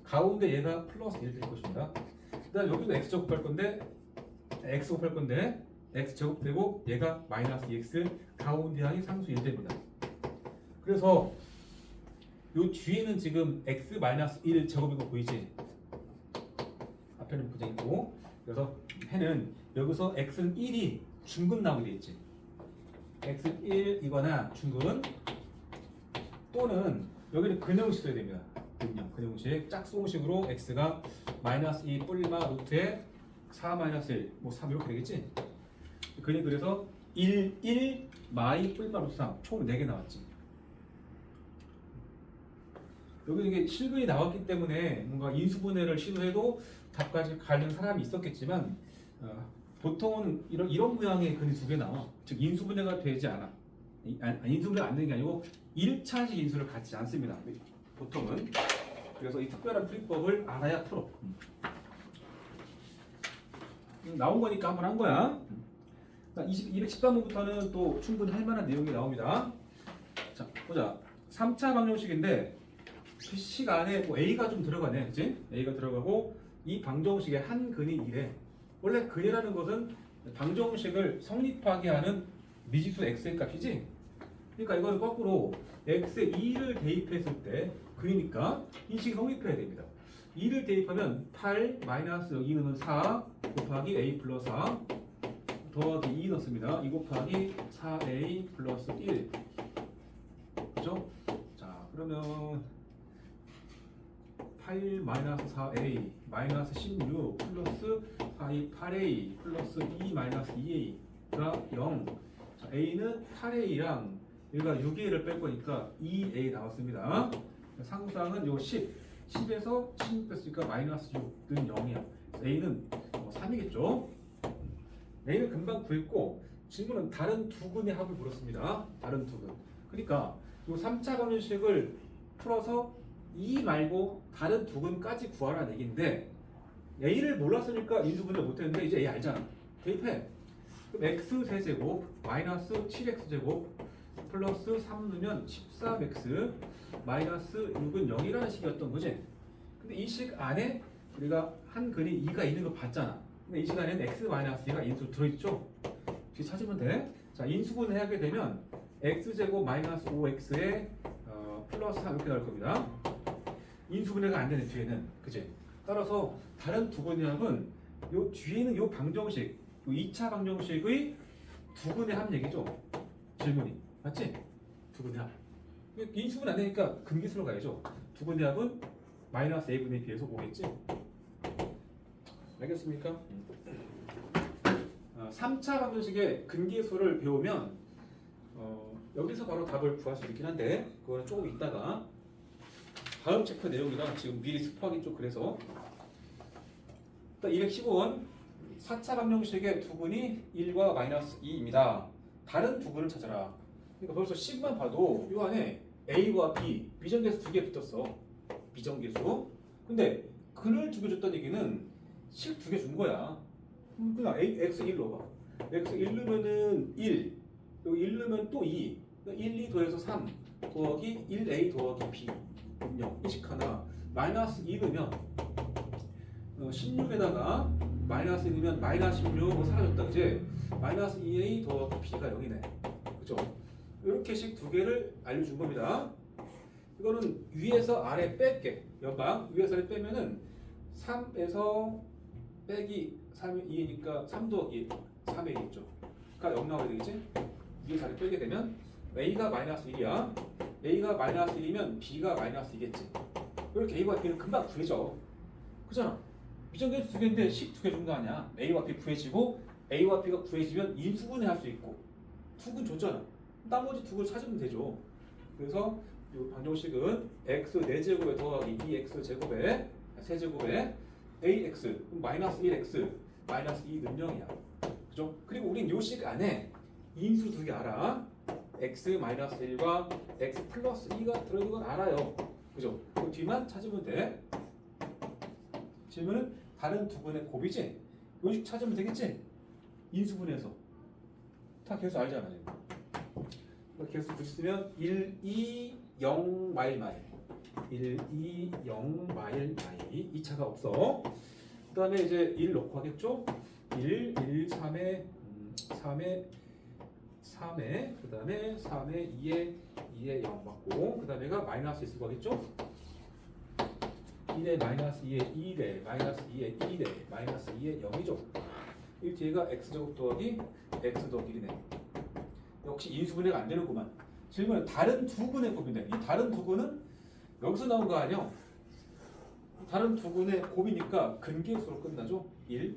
가운데 얘가 플러스 1 될 것입니다. 그 다음 여기도 x제곱 곱할 건데 x 곱할 건데 x제곱 되고 얘가 마이너스 2x, 가운데 항이 상수 1 됩니다. 그래서 요 뒤에는 지금 x 마이너스 1 제곱인 거 보이지? 앞에는 부정이고 그래서 해는 여기서 x는 1이 중근 나오게 돼 있지. x는 1이거나 중근 또는 여기는 근형식 써야 됩니다. 근형식 짝수공식으로 x가 마이너스 2 뿔마 루트에 4 마이너스 1 뭐 3 이렇게 되겠지. 그래서 1 마이 뿔마 루트 3 총 4개 나왔지. 여기 이게 실근이 나왔기 때문에 뭔가 인수분해를 시도해도 답까지 가는 사람이 있었겠지만 보통은 이런 모양의 근이 2개 나와. 즉 인수분해가 되지 않아. 인수분해가 안 되는 게 아니고 1차식 인수를 갖지 않습니다. 보통은. 그래서 이 특별한 풀이법을 알아야 풀어. 나온 거니까 한번 한 거야. 213번부터는 또 충분히 할 만한 내용이 나옵니다. 자, 보자. 3차 방정식인데 그 식 안에 뭐 A가 좀 들어가네. 그치? A가 들어가고 이 방정식의 한 근이 2래. 원래 근이라는 것은 방정식을 성립하게 하는 미지수 x의 값이지. 그러니까 이거는 거꾸로 x에 2를 대입했을 때 근이니까 이 식이 성립해야 됩니다. 2를 대입하면 8 마이너스 여기 넣으면 4 곱하기 a 플러스 4 더하기 2 넣습니다. 2 곱하기 4a 플러스 1. 그죠? 자, 그러면 8 마이너스 4a 마이너스 16 플러스 4a 8a 플러스 2 마이너스 2a가 0. 자, a는 8a랑 여기가 6a를 뺄 거니까 2a 나왔습니다. 상수항은 요 10에서 16 뺐으니까 마이너스 6는 0이야. a는 3이겠죠. a는 금방 구했고 질문은 다른 두 근의 합을 물었습니다. 다른 두 근. 그러니까 요 3차 방정식을 풀어서 2 말고 다른 두 근까지 구하라는 얘기인데 a를 몰랐으니까 인수분해 못했는데 이제 a 알잖아. 대입해. 그럼 x 세제곱 마이너스 7x제곱 플러스 3 넣으면 13x 마이너스 6은 0이라는 식이었던 거지. 근데 이 식 안에 우리가 한 근이 2가 있는 거 봤잖아. 근데 이 시간에는 x 마이너스 2가 인수 들어있죠. 뒤에 찾으면 돼. 자, 인수분해 하게 되면 x제곱 마이너스 5x에 플러스 3 이렇게 나올 겁니다. 인수분해가 안 되는 뒤에는, 그치? 따라서 다른 두 근의 합은 요 뒤에는 요 방정식, 요 2차 방정식의 두 근의 합 얘기죠. 질문이 맞지? 두 근의 합. 인수분해 안 되니까 근계수로 가야죠. 두 근의 합은 마이너스 a분의 b에서 5겠지? 알겠습니까? 3차 방정식의 근계수를 배우면 여기서 바로 답을 구할 수 있긴 한데 그거는 조금 있다가 다음 체크 내용이라 지금 미리 스포하기 좀 그래서. 215원 4차 방정식의 두 근이 1과 마이너스 2입니다. 다른 두 근을 찾아라. 그러니까 벌써 식만 봐도 이 안에 a와 b 비정계수 두 개 붙었어. 비정계수. 근데 근을 두 개 줬다는 얘기는 식 두 개 준 거야. 그냥 x 1 넣어봐. x 1 넣으면은 1, 여기 1 넣으면 또 2, 1, 2 더해서 3 더하기 1a 더하기 b 0 이식 하나, 마이너스 2 넣으면 16에다가 마이너스 2 넣으면 마이너스 16 사라졌다 그지? 마이너스 2a 더하기 b가 0이네. 그죠? 이렇게 식 두 개를 알려준 겁니다. 이거는 위에서 아래 뺄게. 연방 위에서 아래 빼면은 3에서 빼기 3이 2니까 3 더하기 3에 2겠죠. 그러니까 0 나와야 되겠지? 위에서 아래 빼게 되면 a가 마이너스 1이야. a가 마이너스 1이면 b가 마이너스 2겠지. 이렇게 a와 b는 금방 구해져. 그잖아. 미정계수 두 개인데 식 두 개 준 거 아니야. a와 b 구해지고 a와 b가 구해지면 인수분해 할 수 있고 두근 줬잖아. 나머지 두 개 찾으면 되죠. 그래서 이 방정식은 x 4제곱에 더하기 2x 제곱에 세제곱에 ax 마이너스 1x 마이너스 2는 0이야. 그죠? 그리고 우린 요 식 안에 인수 두 개 알아. x 마이너스 1과 x 플러스 2가 들어있는 건 알아요. 그죠? 그 뒤만 찾으면 돼. 질문은 다른 두 분의 곱이지? 요 식 찾으면 되겠지? 인수분해서 다 계수 알잖아요. 계수 붙이면 1, 2, 0 마일 마일 1, 2, 0 마일 마일 2차가 없어. 그 다음에 이제 1 넣고 하겠죠? 1, 1, 3에 3에 그 다음에 3에 2에 0 맞고 그 다음에가 마이너스 있을 거겠죠? 1에 마이너스 2에 2에 마이너스 2에 2에 마이너스 2에 0이죠. 이 뒤에가 x제곱 더하기 x 더하기 1이네. 역시 인수분해가 안 되는구만. 질문은 다른 두 근의 곱인데 이 다른 두 근은 여기서 나온 거 아니야? 다른 두 근의 곱이니까 근계수로 끝나죠. 1.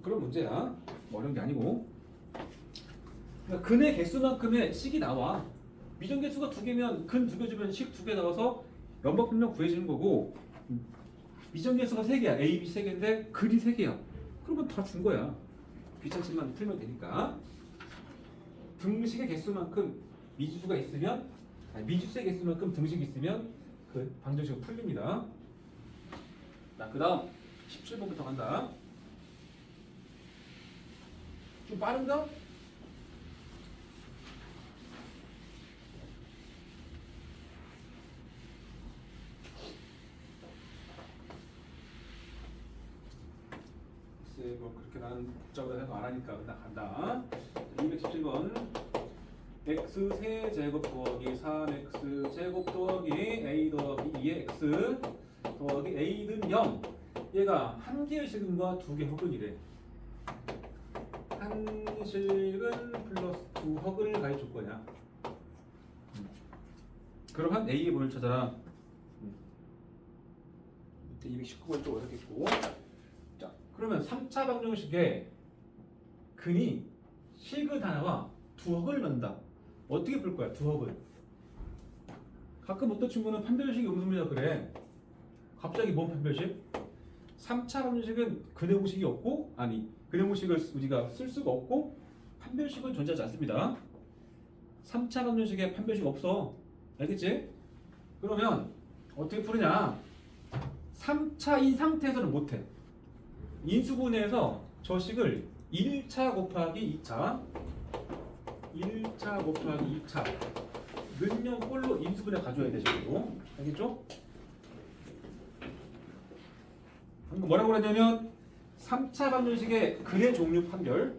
그런 문제야. 뭐 어려운 게 아니고. 그러니까 근의 개수만큼의 식이 나와. 미정계수가 두 개면 근 두 개 주면 식 두 개 나와서 연방분명 구해지는 거고 미정계수가 세 개야. A, B 세 개인데 근이 세 개야. 그러면 다 준 거야. 귀찮지만 풀면 되니까. 등식의 개수만큼 미지수가 있으면 미지수의 개수만큼 등식이 있으면 그 방정식은 풀립니다. 자, 그다음 17번부터 간다. 좀 빠른가? 글쎄 뭐 그렇게 나는 복잡하다 생각 안 하니까 그냥 간다. 217번 x 세제곱 더하기 3x 제곱 더하기 a 더하기 2x 더하기 a는 0. 얘가 한 개의 식은과 두 개 허근이래. 한 식은 플러스 두 허근을 가해줄 거냐. 그럼 a의 본을 찾아라. 밑에 219번 쪽 어렵겠고. 자, 그러면 3차 방정식에 근이 실근 하나와 두 허근을 넣는다. 어떻게 풀 거야? 두 허근. 가끔 어떤 친구는 판별식이 음수입니다 그래. 갑자기 뭔 판별식? 3차 방정식은 근의 공식이 없고 근의 공식을 우리가 쓸 수가 없고 판별식은 존재하지 않습니다. 3차 방정식에 판별식 없어. 알겠지? 그러면 어떻게 푸느냐? 3차인 상태에서는 못해. 인수분해에서 저 식을 1차 곱하기 2차 1차 곱하기 2차 는요 꼴로 인수분해 가져야 되죠. 알겠죠? 방금 뭐라고 그랬냐면 3차 방정식의 근의 종류 판별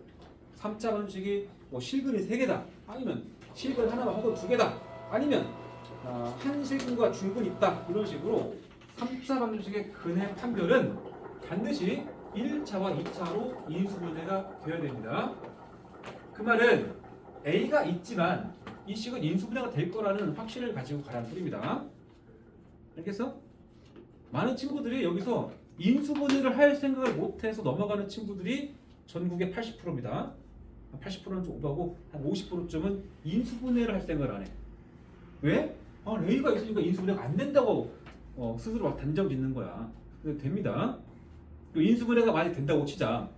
3차 방정식이 뭐 실근이 3개다 아니면 실근 하나만 혹은 2개다 아니면 한 실근과 중근이 있다 이런 식으로 3차 방정식의 근의 판별은 반드시 1차와 2차로 인수분해가 되어야 됩니다. 그 말은 A가 있지만 이 식은 인수분해가 될 거라는 확신을 가지고 가라는 소리입니다. 알겠어? 많은 친구들이 여기서 인수분해를 할 생각을 못해서 넘어가는 친구들이 전국의 80%입니다. 80%는 좀 오버하고 한 50%쯤은 인수분해를 할 생각을 안 해. 왜? A가 있으니까 인수분해가 안 된다고 스스로 막 단정 짓는 거야. 근데 됩니다. 인수분해가 만약 된다고 치자.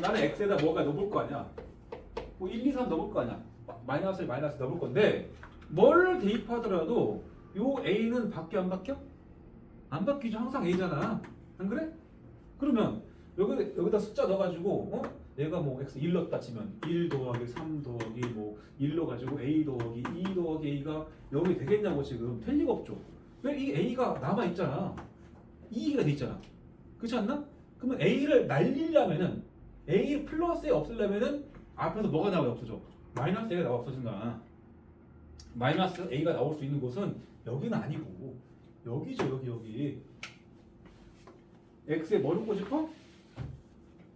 나는 X에다 뭐가 넣을 거 아니야. 뭐 1, 2, 3 넣을 거 아니야. 마이너스 넣을 건데 뭘 대입하더라도 요 A는 바뀌어 안 바뀌어? 안 바뀌죠. 항상 A잖아. 안 그래? 그러면 여기다 숫자 넣어가지고 얘가 뭐 x 1 넣었다 치면 1 더하기 3 더하기 뭐 1 넣어가지고 a 더하기 2 더하기 a가 여기 되겠냐고 지금 될 리가 없죠. 왜 이 a가 남아 있잖아. 2가 돼 있잖아. 그렇지 않나? 그러면 a를 날리려면은 a 플러스 a 없애려면은 앞에서 뭐가 나와야 없어져? 마이너스 a가 나와 없어진다. 마이너스 a가 나올 수 있는 곳은 여기는 아니고 여기죠. 여기 x에 뭐 넣고 싶어?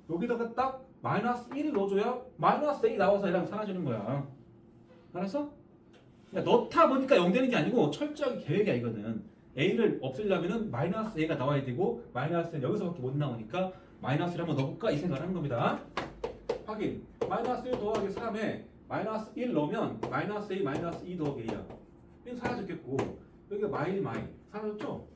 여기다가 딱 마이너스 1을 넣어줘야 마이너스 a 나와서 얘랑 사라지는 거야. 알았어? 그러니까 넣다 보니까 0 되는 게 아니고 철저하게 계획이야 이거는. a를 없애려면은 마이너스 a가 나와야 되고 마이너스는 여기서밖에 못 나오니까 마이너스를 한번 넣어볼까 이 생각을 하는 겁니다. 확인. 마이너스 1 더하기 3에 마이너스 1 넣으면 마이너스 a 마이너스 2 더하기 a야. 이거 사라졌겠고 여기가 마이 사라졌죠?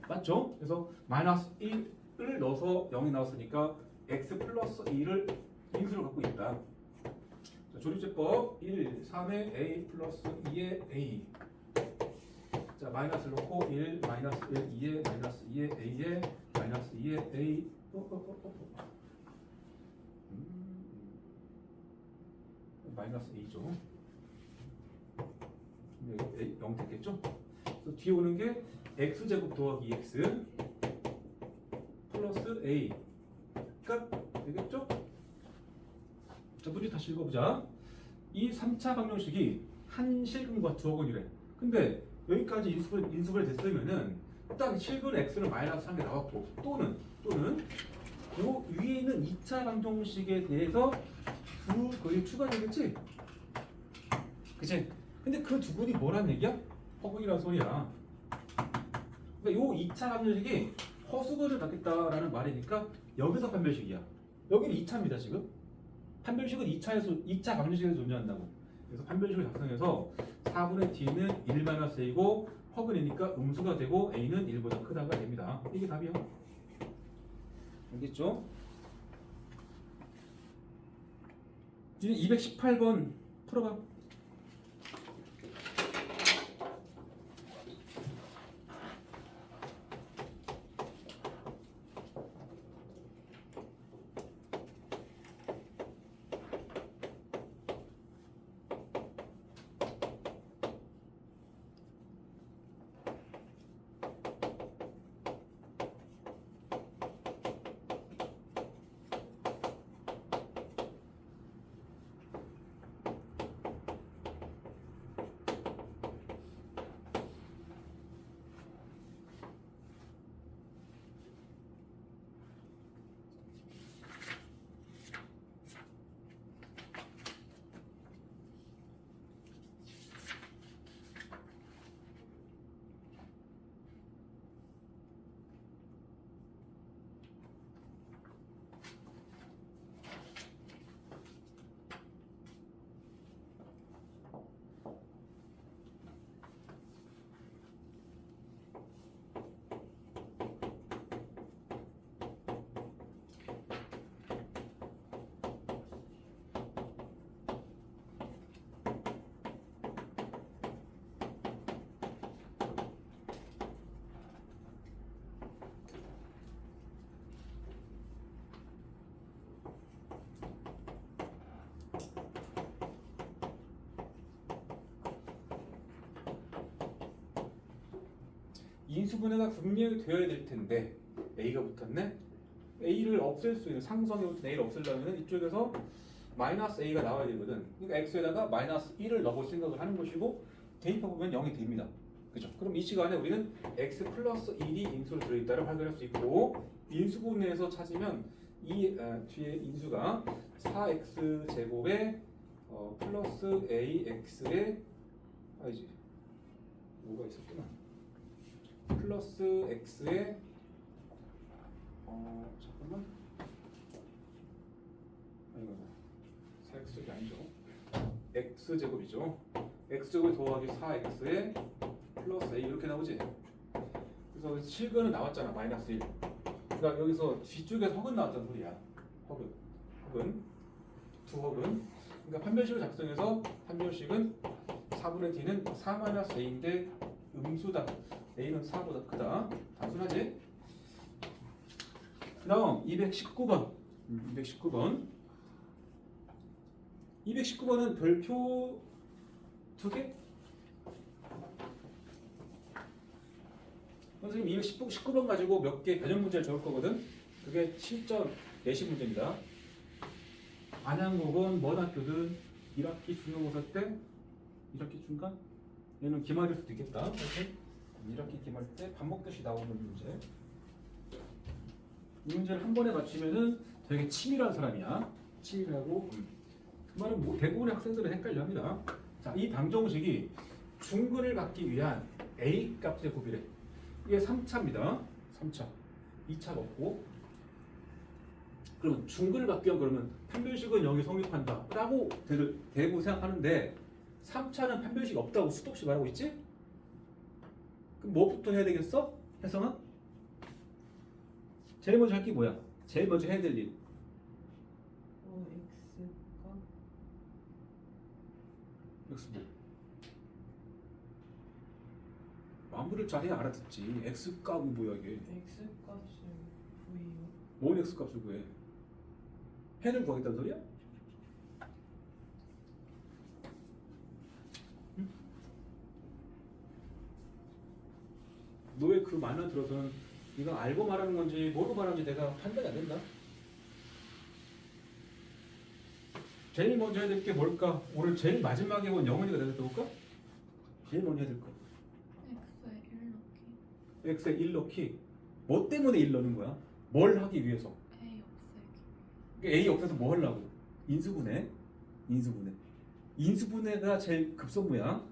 맞죠? 그래서 마이너스 1을 넣어서 0이 나왔으니까 x 플러스 2를 인수를 갖고 있다. 자, 조립제법 1, 3의 a 플러스 2의 a. 자, 마이너스를 넣고 1, 마이너스 1, 2의 마이너스 2의 a의 마이너스 2의 a. 마이너스 a죠. 근데 0 됐겠죠? 그래서 뒤에 오는 게 x제곱 더하기 x 플러스 a가 되겠죠? 자, 문제 다시 읽어보자. 이 3차 방정식이 한 실근과 두 어근이래. 근데 여기까지 인수분해 됐으면은 딱 실근 x는 마이너스 3이 나왔고 또는 요 위에 있는 2차 방정식에 대해서 두 근이 추가되겠지? 그치? 근데 그 두 근이 뭐란 얘기야? 허근이란 소리야. 그러니까 요 2차 방정식이 허수근을 갖겠다라는 말이니까 여기서 판별식이야. 여기는 2차입니다 지금. 판별식은 2차 방정식에서 존재한다고. 그래서 판별식을 작성해서 4분의 t는 1-a이고 허근이니까 음수가 되고 a는 1보다 크다가 됩니다. 이게 답이야. 알겠죠? 이제 218번 풀어봐. 인수분해가 분명히 되어야 될 텐데 a가 붙었네. a를 없앨 수 있는 상수항에 붙은 a를 없애려면 이쪽에서 마이너스 a가 나와야 되거든. 그러니까 x에다가 마이너스 1을 넣어볼 생각을 하는 것이고 대입해보면 0이 됩니다. 그죠? 그럼 이 시간에 우리는 x 플러스 1이 인수로 들어있다를 확인할 수 있고 인수분해에서 찾으면 이 뒤에 인수가 4x 제곱에 플러스 ax에 아니지 뭐가 있었구나. 플러스 x에 잠깐만 아이고 4x제곱이 아니죠. x제곱이죠. x제곱이 더하기 4x에 플러스 a 이렇게 나오지. 그래서 실근은 나왔잖아. 마이너스 1. 그러니까 여기서 뒤쪽에 허근 나왔다는 소리야. 허근 두 허근. 그러니까 판별식을 작성해서 판별식은 4분의 t는 4-a인데 음수다. a는 4보다 크다. 단순하지? 그다음 219번. 219번. 219번은 별표 2개? 선생님 219번 가지고 몇 개 변형 문제를 적을 거거든. 그게 실전 내신 문제입니다. 안양국은 먼 학교든 1학기 중간고사 때 1학기 중간? 얘는 기말일 수도 있겠다. 이렇게 1학기 기말 때 밥 먹듯이 나오는 문제. 이 문제를 한 번에 맞추면은 되게 치밀한 사람이야. 치밀하고 그 말은 뭐 대부분의 학생들은 헷갈려합니다. 자, 이 방정식이 중근을 갖기 위한 a 값의 곱이래. 이게 3차입니다. 3차. 2차 없고. 그러면 중근을 갖기 위한 그러면 판별식은 0이 성립한다 라고 대부분 생각하는데 3차는 판별식이 없다고 수도 없이 말하고 있지? 그럼 뭐부터 해야 되겠어? 혜성아? 제일 먼저 할 게 뭐야? 제일 먼저 해야 될 일. x가 x 뭐? 마무리를 잘해야 알아듣지. x 값은 뭐야 이게? x 값을 구해요. 뭔 x 값을 구해? 해를 구하겠다는 소리야? 응? 너의 그 말만 들어서는 이거 알고 말하는 건지 모르고 말하는지 내가 판단이 안 된다. 제일 먼저 해야 될 게 뭘까? 오늘 제일 마지막에 본 영원이가 내가 볼까? 제일 먼저 해야 될 거. X에 1 넣기. x에 1 넣기. 뭐 때문에 1 넣는 거야? 뭘 하기 위해서? A 없애기. 그러니까 A 없애서 뭐 하려고? 인수분해. 인수분해. 인수분해가 제일 급선무야.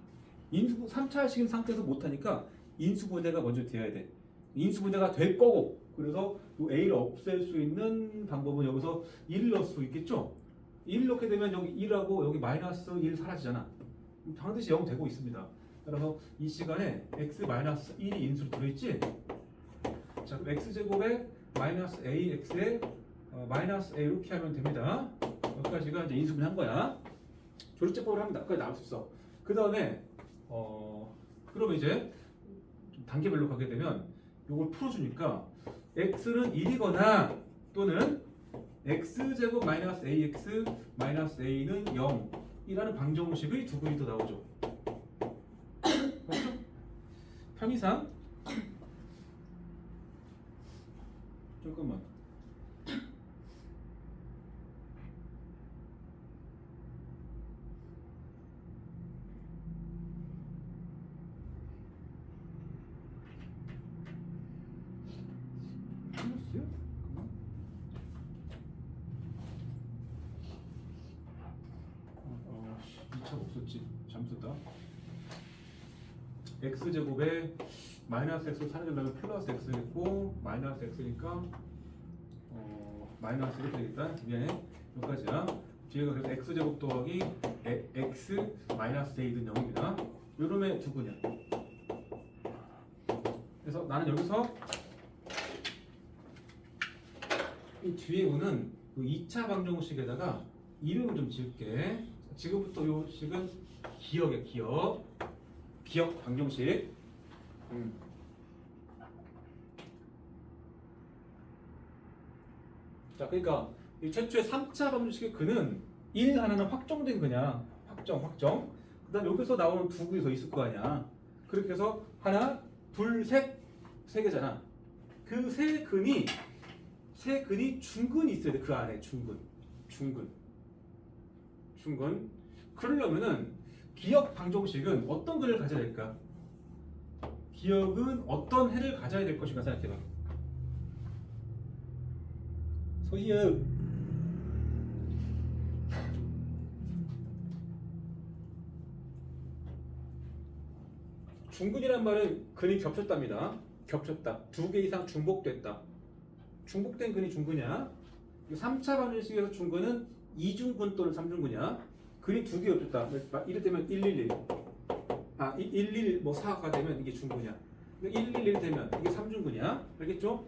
인수분 3차식인 상태에서 못 하니까 인수분해가 먼저 되어야 돼. 인수분해가 될 거고. 그래서 이 A를 없앨 수 있는 방법은 여기서 1을 넣을 수 있겠죠? 1 넣게 되면 여기 1하고 여기 마이너스 1 사라지잖아. 반드시 0 되고 있습니다. 따라서 이 시간에 x-1이 인수로 들어있지? 자, 그럼 x제곱에 마이너스 ax에 마이너스 a 이렇게 하면 됩니다. 여기까지가 이제 인수분해 한 거야. 조립제법을 하면 나까지 나올 수 있어. 그 다음에 그러면 이제 좀 단계별로 가게 되면 이걸 풀어주니까 x는 1이거나 또는 x제곱 마이너스 ax 마이너스 a는 0이라는 방정식의 두 근이 더 나오죠. 맞죠? 편의상 잠깐만. 플러스요? 잠깐만. 2차 없었지. 잘못했다. x제곱에 마이너스 x 사라지려면 플러스 x겠고 마이너스 x니까 마이너스 1이 되겠다. 미안해. 여기까지야. 뒤에가 그래서 x제곱 더하기 x 마이너스 a는 0입니다. 요놈의 두 근이야. 그래서 나는 여기서 이 뒤에 오는 그 2차 방정식에다가 이름을 좀 지을게. 지금부터 요 식은 기억이야. 기억 방정식. 자, 그러니까 이 최초의 3차 방정식의 근은 1 하나는 확정된 그냥 확정. 그다음 여기서 나오는 두 근이 더 있을 거 아니야. 그렇게 해서 하나, 둘, 셋, 세 개잖아. 그 세 근이 중근이 있어야 돼. 그 안에 중근. 그러려면은 기억 방정식은 어떤 근을 가져야 될까? 기억은 어떤 해를 가져야 될 것인가 생각해봐. 소희은 중근이란 말은 근이 겹쳤답니다. 겹쳤다. 두 개 이상 중복됐다. 중복된 근이 중근이야. 3차 방정식에서 중근은 2중근 또는 3중근이야. 근이 두 개 겹쳤다. 이를테면 111. 11 뭐 4가 되면 이게 중근이야. 111 되면 이게 3중근이야. 알겠죠?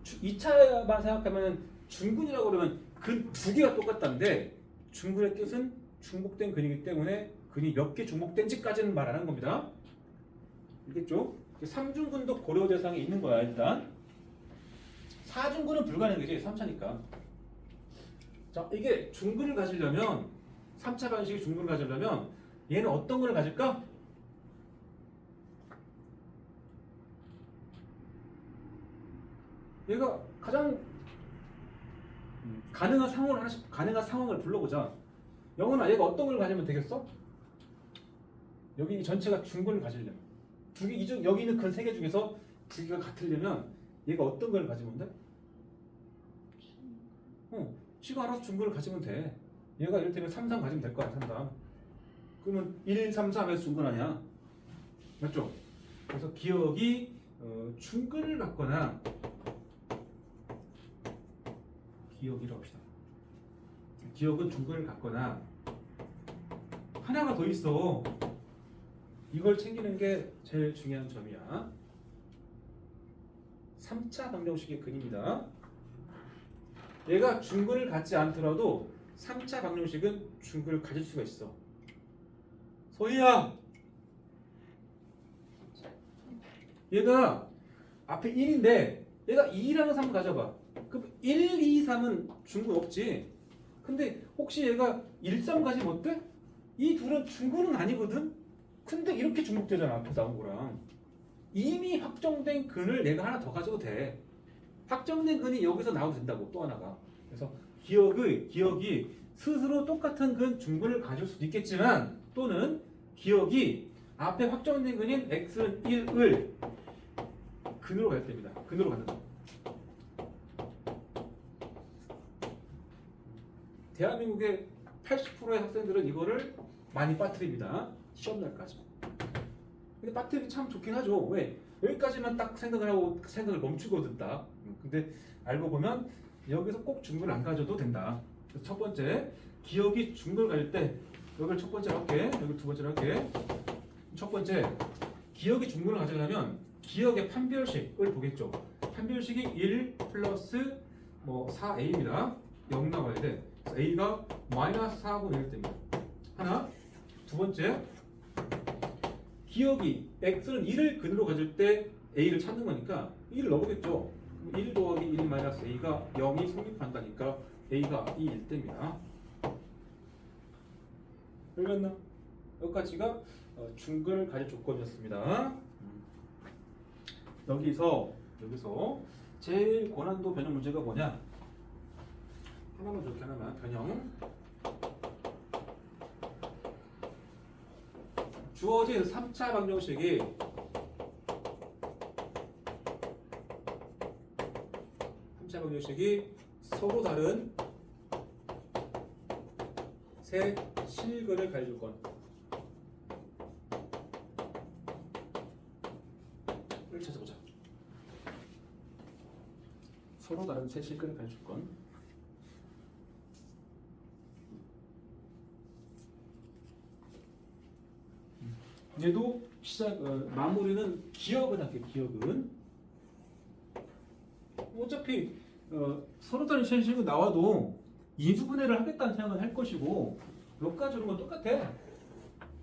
2차만 생각하면 중근이라고 그러면 근 두 개가 똑같다는데 중근의 뜻은 중복된 근이기 때문에 근이 몇 개 중복된지까지는 말 안 한 겁니다. 알겠죠? 3중근도 고려 대상에 있는 거야 일단. 4중근은 불가능이지 3차니까. 자, 이게 중근을 가지려면 3차 방식의 중근을 가지려면 얘는 어떤 걸 가질까? 얘가 가장 가능한 상황을 하나씩 가능한 상황을 불러보자. 영훈아, 얘가 어떤 걸 가지면 되겠어? 여기 이 전체가 중근을 가지려면 두 개 이중 여기 있는 근 세 개 중에서 두 개가 같으려면 얘가 어떤 걸 가지면 돼? 지가 알아서 중근을 가지면 돼. 얘가 이를테면 3, 3 가지면 될 거야. 3, 3. 그러면 1, 3, 3에서 중근 아니야? 맞죠? 그래서 기억이 중근을 갖거나 기억이라고 합시다. 기억은 중근을 갖거나 하나가 더 있어. 이걸 챙기는 게 제일 중요한 점이야. 3차 방정식의 근입니다. 얘가 중근을 갖지 않더라도 3차 방정식은 중근을 가질 수가 있어. 소희야, 얘가 앞에 1인데 얘가 2라는 3 가져봐. 그럼 1, 2, 3은 중근 없지. 근데 혹시 얘가 1, 3 가지면 어때? 이 둘은 중근은 아니거든. 근데 이렇게 중복되잖아. 앞에 나온 거랑. 이미 확정된 근을 내가 하나 더 가져도 돼. 확정된 근이 여기서 나와도 된다고. 또 하나가. 그래서 기억이 스스로 똑같은 근 중근을 가질 수도 있겠지만 또는 기억이 앞에 확정된 근인 x는 1을 근으로 갈 때입니다. 근으로 갖는다. 대한민국의 80%의 학생들은 이거를 많이 빠뜨립니다. 시험날까지. 근데 빠뜨리기 참 좋긴 하죠. 왜? 여기까지만 딱 생각을 하고 생각을 멈추거든 딱. 근데 알고 보면 여기서 꼭 중근을 안 가져도 된다. 그래서 첫 번째, 기억이 중근을 가질 때 여기를 첫 번째로 할게. 여기 두 번째로 할게. 첫 번째, 기억이 중근을 가지려면 기억의 판별식을 보겠죠. 판별식이 1 플러스 4a입니다. 0 나와야 돼. 그래서 a가 마이너스 4하고 내릴 때입니다. 하나. 두 번째, 기억이 x는 1을 근으로 가질 때 a를 찾는 거니까 1을 넣어보겠죠. 1 더하기 1 마이너스 a가 0이 성립한다니까 a가 2일 때입니다. 읽었나? 여기까지가 중근을 가질 조건이었습니다. 여기서 제일 고난도 변형 문제가 뭐냐? 하나만 좋게 하나만 변형. 주어진 3차 방정식이 서로 다른 세 실근을 가질 건. 을 찾아보자. 서로 다른 세 실근을 가질 건. 얘도 마무리는 기억은 할게. 기억은 어차피 서로 다른 실식은 나와도 인수분해를 하겠다는 생각은 할 것이고 여기까지 오는 건 똑같아.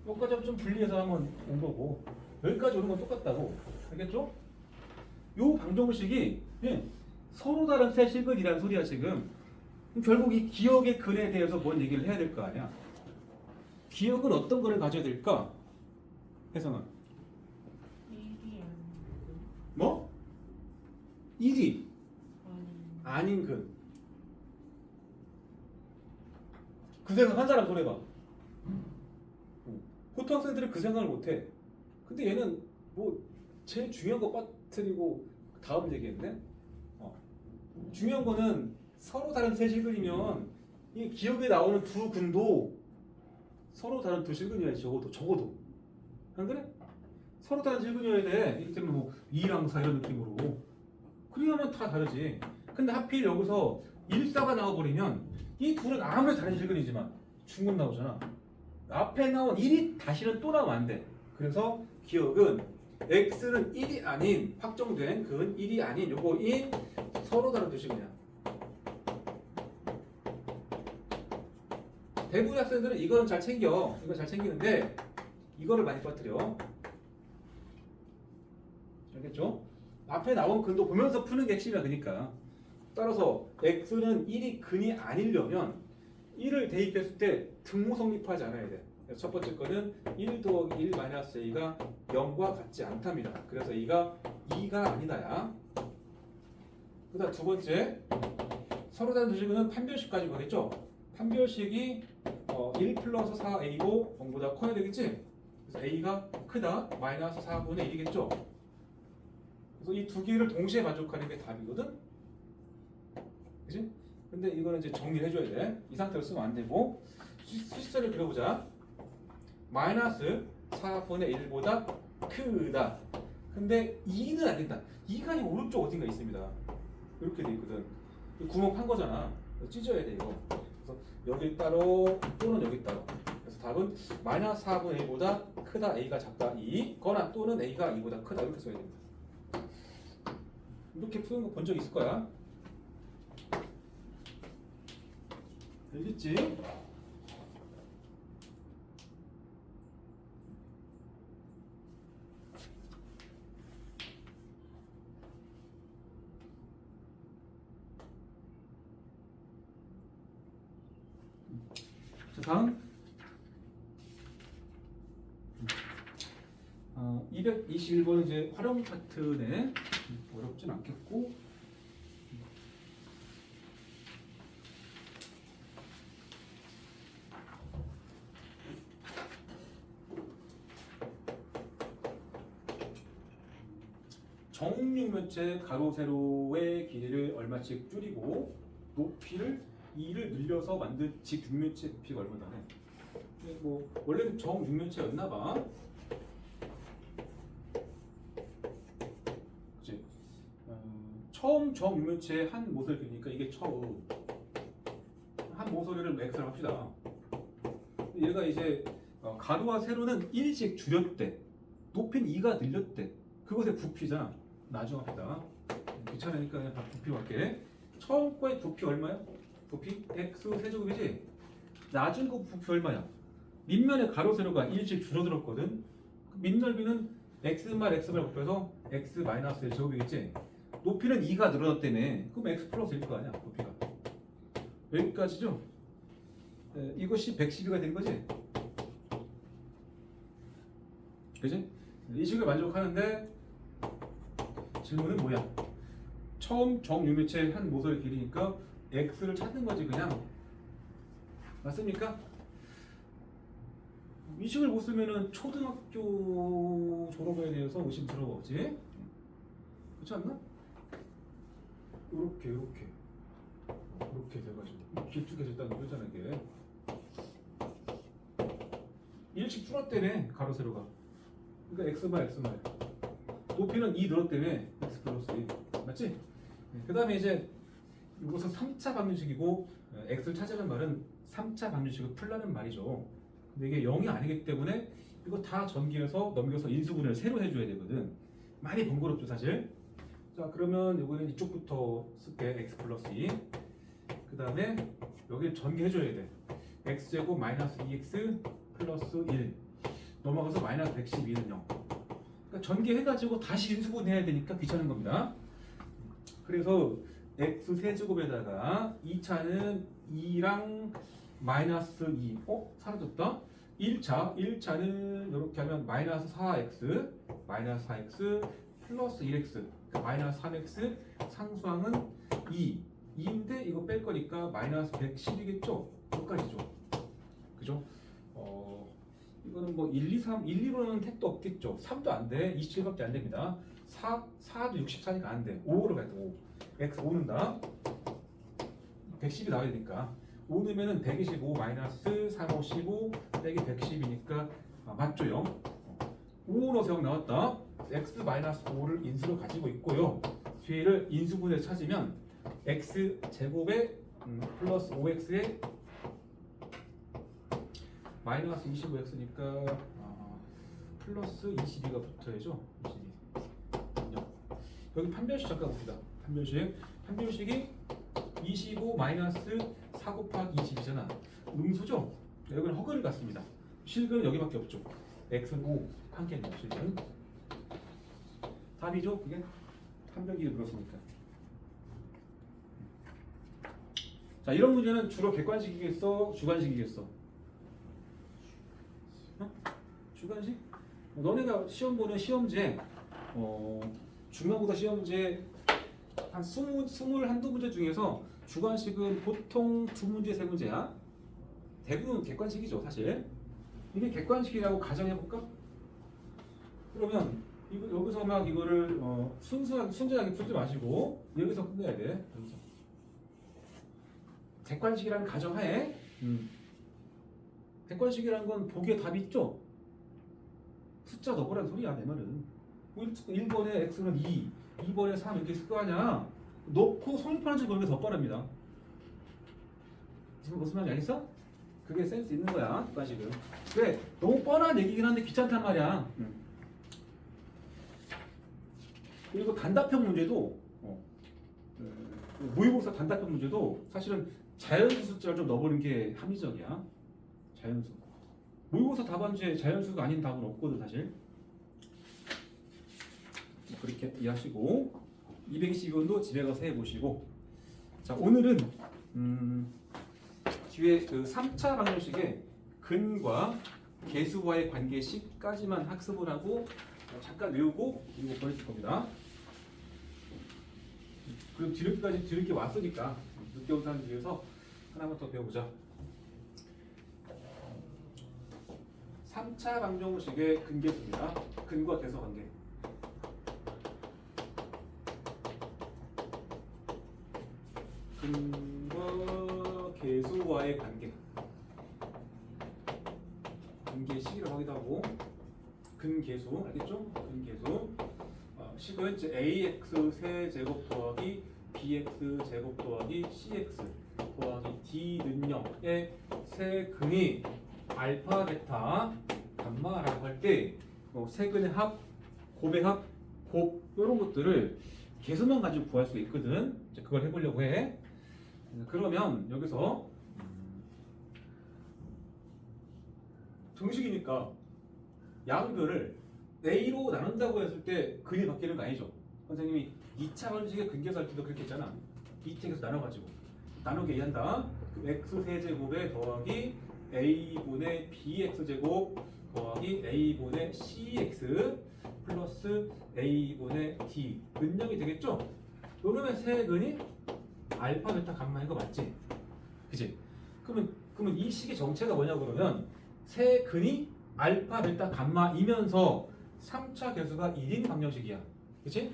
여기까지 좀 분리해서 한번 온 거고 여기까지 오는 건 똑같다고. 알겠죠? 요 방정식이 서로 다른 세 실근이라는 소리야 지금. 결국 이 기억의 근에 대해서 뭔 얘기를 해야 될 거 아니야. 기억은 어떤 거를 가져야 될까? 혜성아. 1이 아닌 뭐? 1이 아닌 아닌 근. 그 생각 한 사람 손해봐. 보통 학생들은 그 생각을 못해. 근데 얘는 제일 중요한 거 빠뜨리고 다음 얘기했네. 중요한 거는 서로 다른 세 실근이면 이 기억에 나오는 두 근도 서로 다른 두 실근이어야지. 적어도. 안 그래? 서로 다른 실근이어야 돼. 이를테면 2랑 4 이런 느낌으로. 그래야만 다 다르지. 근데 하필 여기서 1, 4가 나와버리면 이 둘은 아무리 다른 실근이지만 중근 나오잖아. 앞에 나온 1이 다시는 또 나오면 안 돼. 그래서 기억은 x는 1이 아닌 확정된 근 1이 아닌 요거인 서로 다른 두 실근이야. 대부분 학생들은 이거는 잘 챙겨. 이거 잘 챙기는데 이거를 많이 빠뜨려. 알겠죠? 앞에 나온 근도 보면서 푸는 게 핵심이야. 그러니까 따라서 x는 1이 근이 아니려면 1을 대입했을 때 등호 성립하지 않아야 돼. 그래서 첫 번째 거는 1 더하기 1 마이너스 a가 0과 같지 않답니다. 그래서 a가 2가 아니다야. 그 다음 두 번째, 서로 다른 두 식은 판별식까지 가겠죠? 판별식이 1 플러스 4a고 0보다 커야 되겠지? 그래서 a가 크다 마이너스 4분의 1이겠죠? 그래서 이 두 개를 동시에 만족하는 게 답이거든? 그치? 근데 이거는 이제 정리를 해줘야 돼. 이 상태로 쓰면 안 되고 수식선을 그려보자. 마이너스 4분의 1보다 크다. 근데 2는 안 된다. 2가 이 오른쪽 어딘가 있습니다. 이렇게 돼 있거든. 구멍 판 거잖아. 찢어야 돼 이거. 그래서 여기 따로 또는 여기 따로. 그래서 답은 마이너스 4분의 1보다 크다 a가 작다 2거나 또는 a가 2보다 크다 이렇게 써야 됩니다. 이렇게 푸는 거 본 적 있을 거야. 알겠지? 자, 다음 221번은 이제 활용 파트네. 어렵진 않겠고 정육면체 가로 세로의 길이를 얼마씩 줄이고 높이를 2를 늘려서 만든 직육면체 부피가 얼마다네. 뭐 원래는 정육면체였나 봐. 그치? 처음 정육면체의 한 모서리 길이니까 이게 처음 한 모서리를 x라고 합시다. 얘가 이제 가로와 세로는 1씩 줄였대. 높이는 2가 늘렸대. 그것의 부피잖아. 나중 합시다. 귀찮으니까 그냥 다 부피로 할게. 처음 거의 부피 얼마야? 부피 x 세제곱이지? 낮은 거 부피 얼마야? 밑면의 가로 세로가 1씩 줄어들었거든. 밑넓이는 x말 x말 곱해서 x 마이너스 1 제곱이겠지? 높이는 2가 늘어났다며. 그럼 x 플러스 1거 아니야? 높이가. 여기까지죠? 이것이 112가 된 거지? 그지? 이 식을 만족하는데 질문은 뭐야? 처음 정육면체의 한 모서리 길이니까 x를 찾는 거지 그냥. 맞습니까? 이 식을 못 쓰면은 초등학교 졸업에 대해서 의심스러워, 그렇지? 그렇지 않나? 이렇게 돼가지고 길쭉해졌다는 거잖아 이게. 일씩 줄었다며 가로 세로가. 그러니까 x말 높이는 2 늘었다며 x 플러스 2 맞지? 그 다음에 이제 이것은 3차 방정식이고 x를 찾으는 말은 3차 방정식을 풀라는 말이죠. 근데 이게 0이 아니기 때문에 이거 다 전기해서 넘겨서 인수분해를 새로 해줘야 되거든. 많이 번거롭죠 사실. 자 그러면 이거는 이쪽부터 쓸게. x 플러스 2. 그 다음에 여기 전개해줘야 돼. x제곱 마이너스 2x 플러스 1 넘어가서 마이너스 112는 0. 그러니까 전개해가지고 다시 인수분해해야 되니까 귀찮은 겁니다. 그래서 x 세제곱에다가 2차는 2랑 마이너스 2 사라졌다. 1차는 이렇게 하면 마이너스 4x 플러스 1x 마이너스 3x 상수항은 2인데 이거 뺄 거니까 마이너스 110이겠죠? 여기까지죠. 그죠? 이거는 뭐 1, 2, 3, 1, 2번은 택도 없겠죠. 3도 안 돼. 27밖에 안 됩니다. 4도 64니까 안 돼. 5로 가야 돼. 5. x 5는다. 110이 나와야 되니까. 5 넣으면은 125 마이너스 355 빼기 110이니까 맞죠? 0. 5 넣어서 0 나왔다. x 마이너스 5를 인수로 가지고 있고요. 뒤를 인수분해 찾으면 x 제곱에 플러스 5x에 마이너스 25x니까 플러스 22가 붙어야죠. 22. 여기 판별식 잠깐 봅시다. 판별식이 25 마이너스 4 곱하기 20이잖아. 음수죠? 여기는 허근을 갖습니다. 실근은 여기밖에 없죠. x는 5 판결이죠. 실근. 답이죠? 그게 판별기를 물었으니까. 자, 이런 문제는 주로 객관식이겠어, 주관식이겠어? 어? 주관식? 너네가 시험 보는 시험제, 중간고사 시험제 한 21문제 중에서 주관식은 보통 2문제, 3문제야. 대부분 객관식이죠, 사실. 이게 객관식이라고 가정해볼까? 그러면 여기서 막 이거를 순전하게 풀지 마시고 여기서 끝내야 돼. 여기서. 객관식이라는 가정하에 객관식이라는 건 보기에 답이 있죠? 숫자 넣으라는 소리야, 내 말은. 1번에 x는 2, 2번에 3 이렇게 쓸 거 아니야. 넣고 성립하는 줄 보는 게 더 빠릅니다. 지금 무슨 말인지 알겠어? 그게 센스 있는 거야, 객관식은. 왜? 너무 뻔한 얘기긴 한데 귀찮단 말이야. 그리고 단답형 문제도 모의고사 단답형 문제도 사실은 자연수 숫자를 좀 넣어보는 게 합리적이야. 자연수. 모의고사 답안지에 자연수가 아닌 답은 없거든 사실. 그렇게 이해하시고 222번도 집에 가서 해보시고. 자, 오늘은 뒤에 그 3차 방정식의 근과 계수와의 관계식까지만 학습을 하고 잠깐 외우고 이거 보내줄 겁니다. 그리고 뒤늦게까지 뒤늦게 왔으니까 늦게 온 사람들 위해서 하나만 더 배워보자. 3차 방정식의 근계수입니다. 근과 계수 관계. 근과 계수와의 관계. 근계식이라고 하기도 하고 근계수 알겠죠? 근계수. 식은 이제 ax 세제곱 더하기 bx 제곱 더하기 cx 더하기 d 능력의 세근이 알파, 베타, 감마라고 할 때 세근의 합, 곱의 합, 곱 이런 것들을 계수만 가지고 구할 수 있거든. 이제 그걸 해보려고 해. 그러면 여기서 정식이니까 양변을 A로 나눈다고 했을 때 근이 바뀌는 거 아니죠? 선생님이 2차 방정식의 근계수 할 때도 그렇게 했잖아. 이 책에서 나눠가지고 나누게 이해한다. x 세제곱에 더하기 a분의 bx제곱 더하기 a분의 cx 플러스 a분의 d 근력이 되겠죠? 그러면 세근이 알파, 베타, 감마인 거 맞지? 그치? 그러면 이 식의 정체가 뭐냐 그러면 세근이 알파, 베타, 감마이면서 3차 계수가 1인 방정식이야. 그치?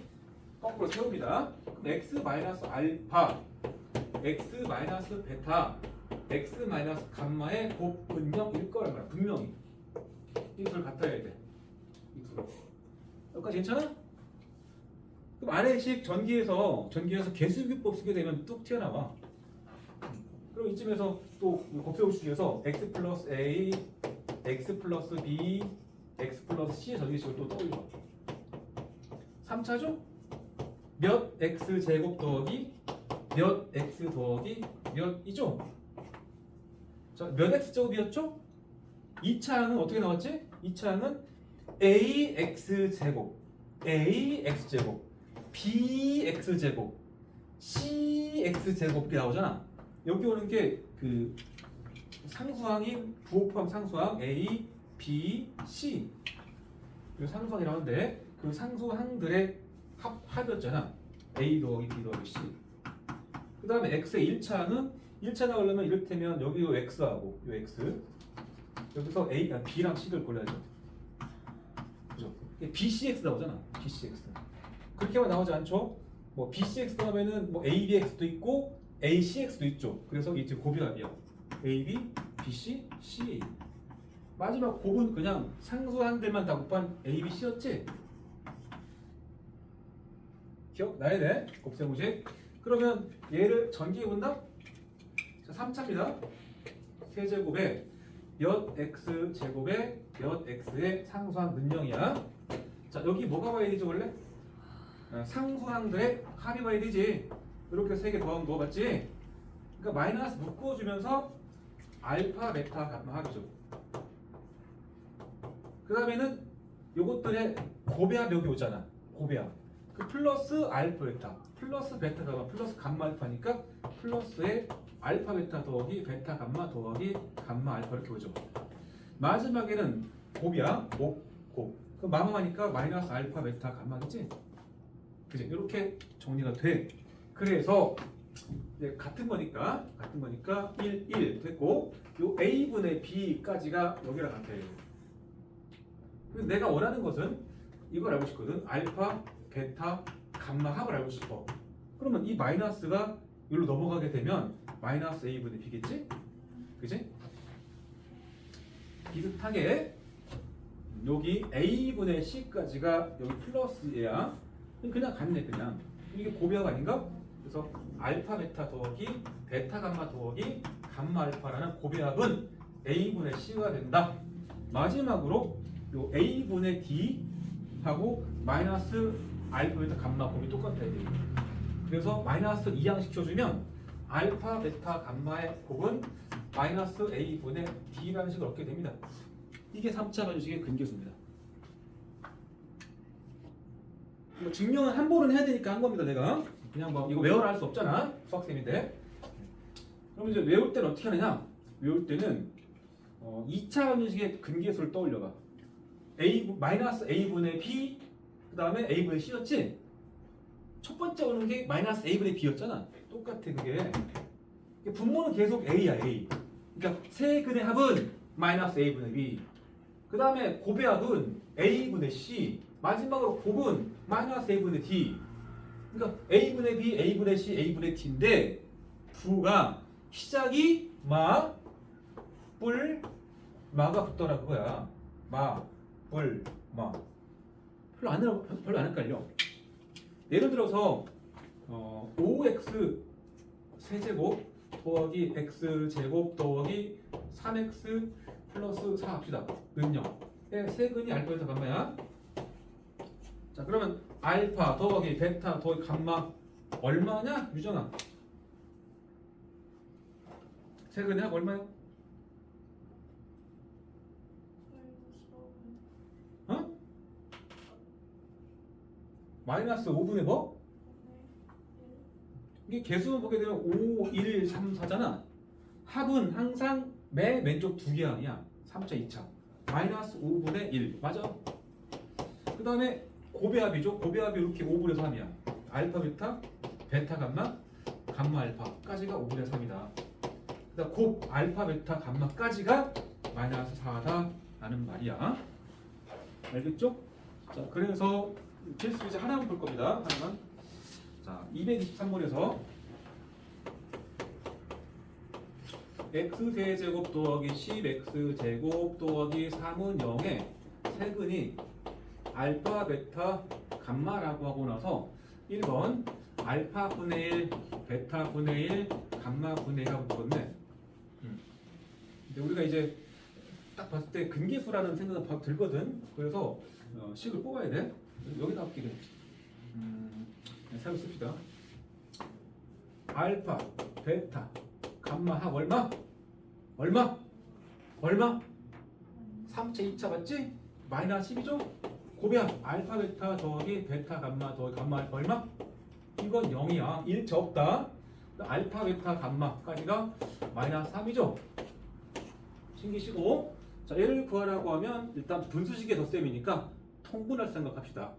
거꾸로 세웁니다. 그럼 x 마이너스 알파, x 마이너스 베타, x 마이너스 감마의 곱근력일 거란 말이야. 분명히 이 둘 같아야 돼. 이 둘. 여기까지 괜찮아? 그럼 아래식 전기에서 계수비법 쓰게 되면 뚝 튀어나와. 그럼 이쯤에서 또 곱셈공식 중에서 x 플러스 a, x 플러스 b, x 플러스 c의 전기식을 또 떠올려. 3차죠? 몇 x 제곱 더하기 몇 x 더하기 몇이죠? 자, 몇 x 제곱이었죠? 2차항은 어떻게 나왔지? 2차항은 ax 제곱, ax 제곱, bx 제곱, cx 제곱 이렇게 나오잖아. 여기 오는 게 그 상수항인 부호 포함 상수항 a, b, c. 이 상수항이라고 하는데 그 상수항들의 합이었잖아. a 더하기 b 더하기 c. 그 다음에 x의 1차항은 1차 나오려면 이를테면 여기 요 x하고 요 x 여기서 b랑 c를 골라야죠. 그죠? bcx 나오잖아. bcx. 그렇게만 나오지 않죠? 뭐 bcx 나오면은 뭐 abx도 있고 acx도 있죠. 그래서 이제 곱이합이야. ab, bc, ca. 마지막 곱은 그냥 상수항들만 다 곱한 a, b, c였지? 기억나야 돼. 곱셈공식. 그러면 얘를 전기해 본다? 자, 3차입니다. 세제곱에 몇 x 제곱에 몇 x의 상수항 는영이야. 자, 여기 뭐가 봐야 되지 원래? 상수항들의 합이 봐야 되지. 이렇게 세 개 더하면 뭐 맞지? 그러니까 마이너스 묶어주면서 알파, 베타, 감마 합이죠. 그 다음에는 요것들의 곱합 여기 오잖아. 곱합. 그 플러스 알파, 베타, 플러스 베타, 감마, 플러스 감마 알파니까 플러스의 알파 베타 더하기 베타 감마 더하기 감마 알파 이렇게 오죠. 마지막에는 곱이야. 곱. 그 마마니까 마이너스 알파 베타 감마겠지? 그지? 이렇게 정리가 돼. 그래서 이제 같은 거니까 1 됐고 요 a분의 b까지가 여기랑 같아요. 그래서 내가 원하는 것은 이걸 알고 싶거든. 알파, 베타, 감마 합을 알고 싶어. 그러면 이 마이너스가 여기로 넘어가게 되면 마이너스 a분의 b겠지? 그지? 비슷하게 여기 a분의 c까지가 여기 플러스야. 그냥 같네 그냥. 이게 곱이합 아닌가? 그래서 알파 베타 더하기 베타 감마 더하기 감마 알파라는 곱이합은 a분의 c가 된다. 마지막으로 요 a분의 d 하고 마이너스 알파 베타 감마 곱이 똑같아야 돼요. 그래서 마이너스 2양 시켜주면 알파 베타 감마의 곱은 마이너스 a분의 d라는 식을 얻게 됩니다. 이게 3차 방정식의 근계수입니다. 뭐 증명은 한 번은 해야 되니까 한 겁니다. 내가 그냥 뭐 이거 외워라 할 수 없잖아. 수학생인데. 그럼 이제 외울 때는 어떻게 하느냐? 외울 때는 2차 방정식의 근계수를 떠올려봐. 마이너스 a분의 b 그 다음에 a분의 c였지? 첫 번째 오는 게 마이너스 a분의 b였잖아. 똑같아 그게. 분모는 계속 a야 a. 그러니까 세 근의 합은 마이너스 a분의 b. 그 다음에 곱의 합은 a분의 c. 마지막으로 곱은 마이너스 a분의 d. 그러니까 a분의 b, a분의 c, a분의 d인데 부가 시작이 마, 뿔, 마가 붙더라 그거야. 마, 뿔, 마. 별로 안 헷갈려. 예를 들어서 5x 세제곱 더하기 x 제곱 더하기 3x 플러스 4 합시다. 는요. 세근이 알파에서 감마야. 자 그러면 알파 더하기 베타 더하기 감마 얼마냐? 유정아. 세근의 합 얼마야? 어? 마이너스 5분의 뭐? 이게 개수만 보게 되면 5, 1, 3, 4잖아. 합은 항상 맨 왼쪽 두 개 아니야. 3차, 2차. 마이너스 5분의 1. 맞아? 그 다음에 곱의합이죠. 곱의합이 이렇게 5분의 3이야. 알파, 베타, 베타, 감마, 감마, 알파까지가 5분의 3이다. 그다음 곱, 알파, 베타, 감마까지가 마이너스 4다 라는 말이야. 알겠죠? 자, 그래서 필수 이제 하나만 볼 겁니다. 하나만. 자, 223번에서 x세제곱 더하기 10x제곱 더하기 3은 0에 세근이 알파, 베타, 감마라고 하고 나서 1번 알파 분의 1, 베타 분의 1, 감마 분의 1 하고 붙었네. 근데 우리가 이제 딱 봤을 때 근계수라는 생각은 바로 들거든. 그래서 식을 뽑아야 돼. 여기다 합기를 새로 씁시다. 알파, 베타, 감마 합 얼마? 얼마? 3차 2차 맞지? 마이너스 10이죠? 곱이야. 알파 베타 더하기 베타 감마 더하기 감마 알파 얼마? 이건 0이야. 1차 없다. 알파 베타 감마까지가 마이너스 3이죠? 신기시고. 자, 얘를 구하라고 하면 일단 분수식의 덧셈이니까 통분할 생각합시다.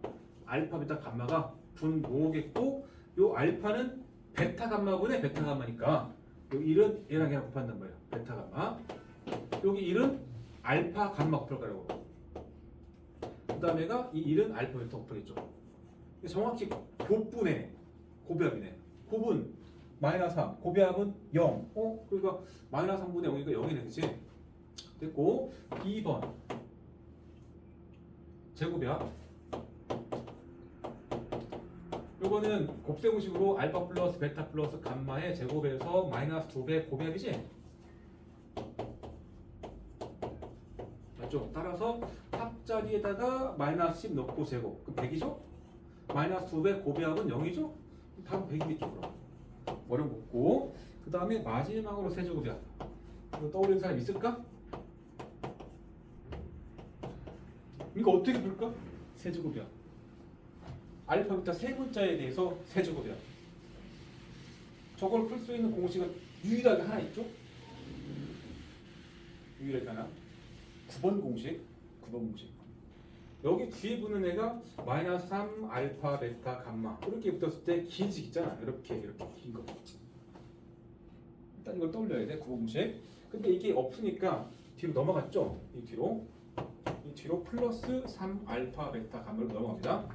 알파 베타 감마가 분모겠고 요 알파는 베타 감마분의 베타 감마니까 요 1은 얘랑 얘랑 곱한단 말이야. 베타 감마. 여기 1은 알파 감마 곱할 거라고. 그 다음에가 이 1은 알파 베타 곱하겠죠. 정확히 곱분의 곱합이네. 곱은 마이너스 3, 곱합은 0. 그러니까 마이너스 3분의 0이니까 0이네, 그치? 됐고 2번 제곱이야. 요거는 곱셈식으로 알파 플러스 베타 플러스 감마의 제곱에서 마이너스 2배 곱합이지? 맞죠? 따라서 합자리에다가 마이너스 10 넣고 제곱. 그럼 100이죠? 마이너스 2배 곱합은 0이죠? 답은 100이겠죠, 그럼. 어려운 묻고. 그 다음에 마지막으로 세제곱이야. 이거 떠올리는 사람 있을까? 이거 어떻게 볼까? 세제곱이야. 알파부터 세 문자에 대해서 세제곱이야. 저걸 풀 수 있는 공식은 유일하게 하나 있죠? 유일하게 하나. 9번 공식. 9번 공식. 여기 뒤에 붙는 애가 마이너스 3 알파 베타 감마 이렇게 붙었을 때 긴 식 있잖아. 이렇게 긴 거. 일단 이걸 떠올려야 돼. 9번 공식. 근데 이게 없으니까 뒤로 넘어갔죠? 이 뒤로 플러스 3 알파 베타 감마로 넘어갑니다.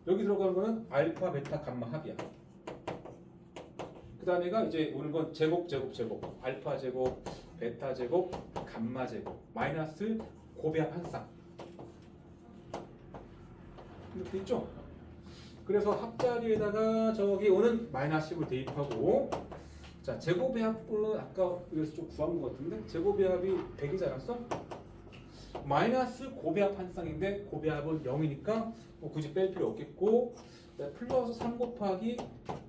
여기 들어가는 거는 알파 베타 감마 합이야. 그 다음에가 이제 오는 건 제곱 알파 제곱 베타 제곱 감마 제곱 마이너스 고배합 한쌍 이렇게 있죠. 그래서 합자리에다가 저기 오는 마이너스 10을 대입하고 자 제곱배합은 아까 여기서 좀 구한 것 같은데 제곱배합이 100이지 않았어? 마이너스 고배합 한 쌍인데 고배합은 0이니까 뭐 굳이 뺄 필요 없겠고 플러스 3 곱하기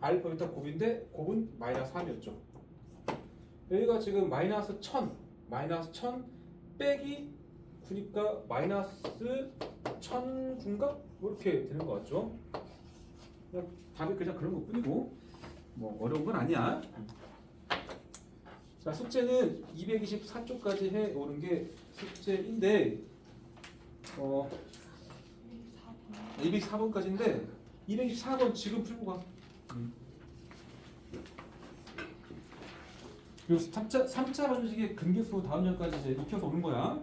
알파 베타 곱인데 곱은 마이너스 3이었죠. 여기가 지금 마이너스 1000 빼기 9니까 마이너스 1009인가? 뭐 이렇게 되는 것 같죠? 그냥 답이 그냥 그런 것 뿐이고 뭐 어려운 건 아니야. 자 숙제는 224쪽까지 해 오는 게 숙제인데 204번까지인데 224번 지금 풀고 가. 그리고 3차 방정식의 근계수 다음 절까지 이제 익혀서 오는 거야.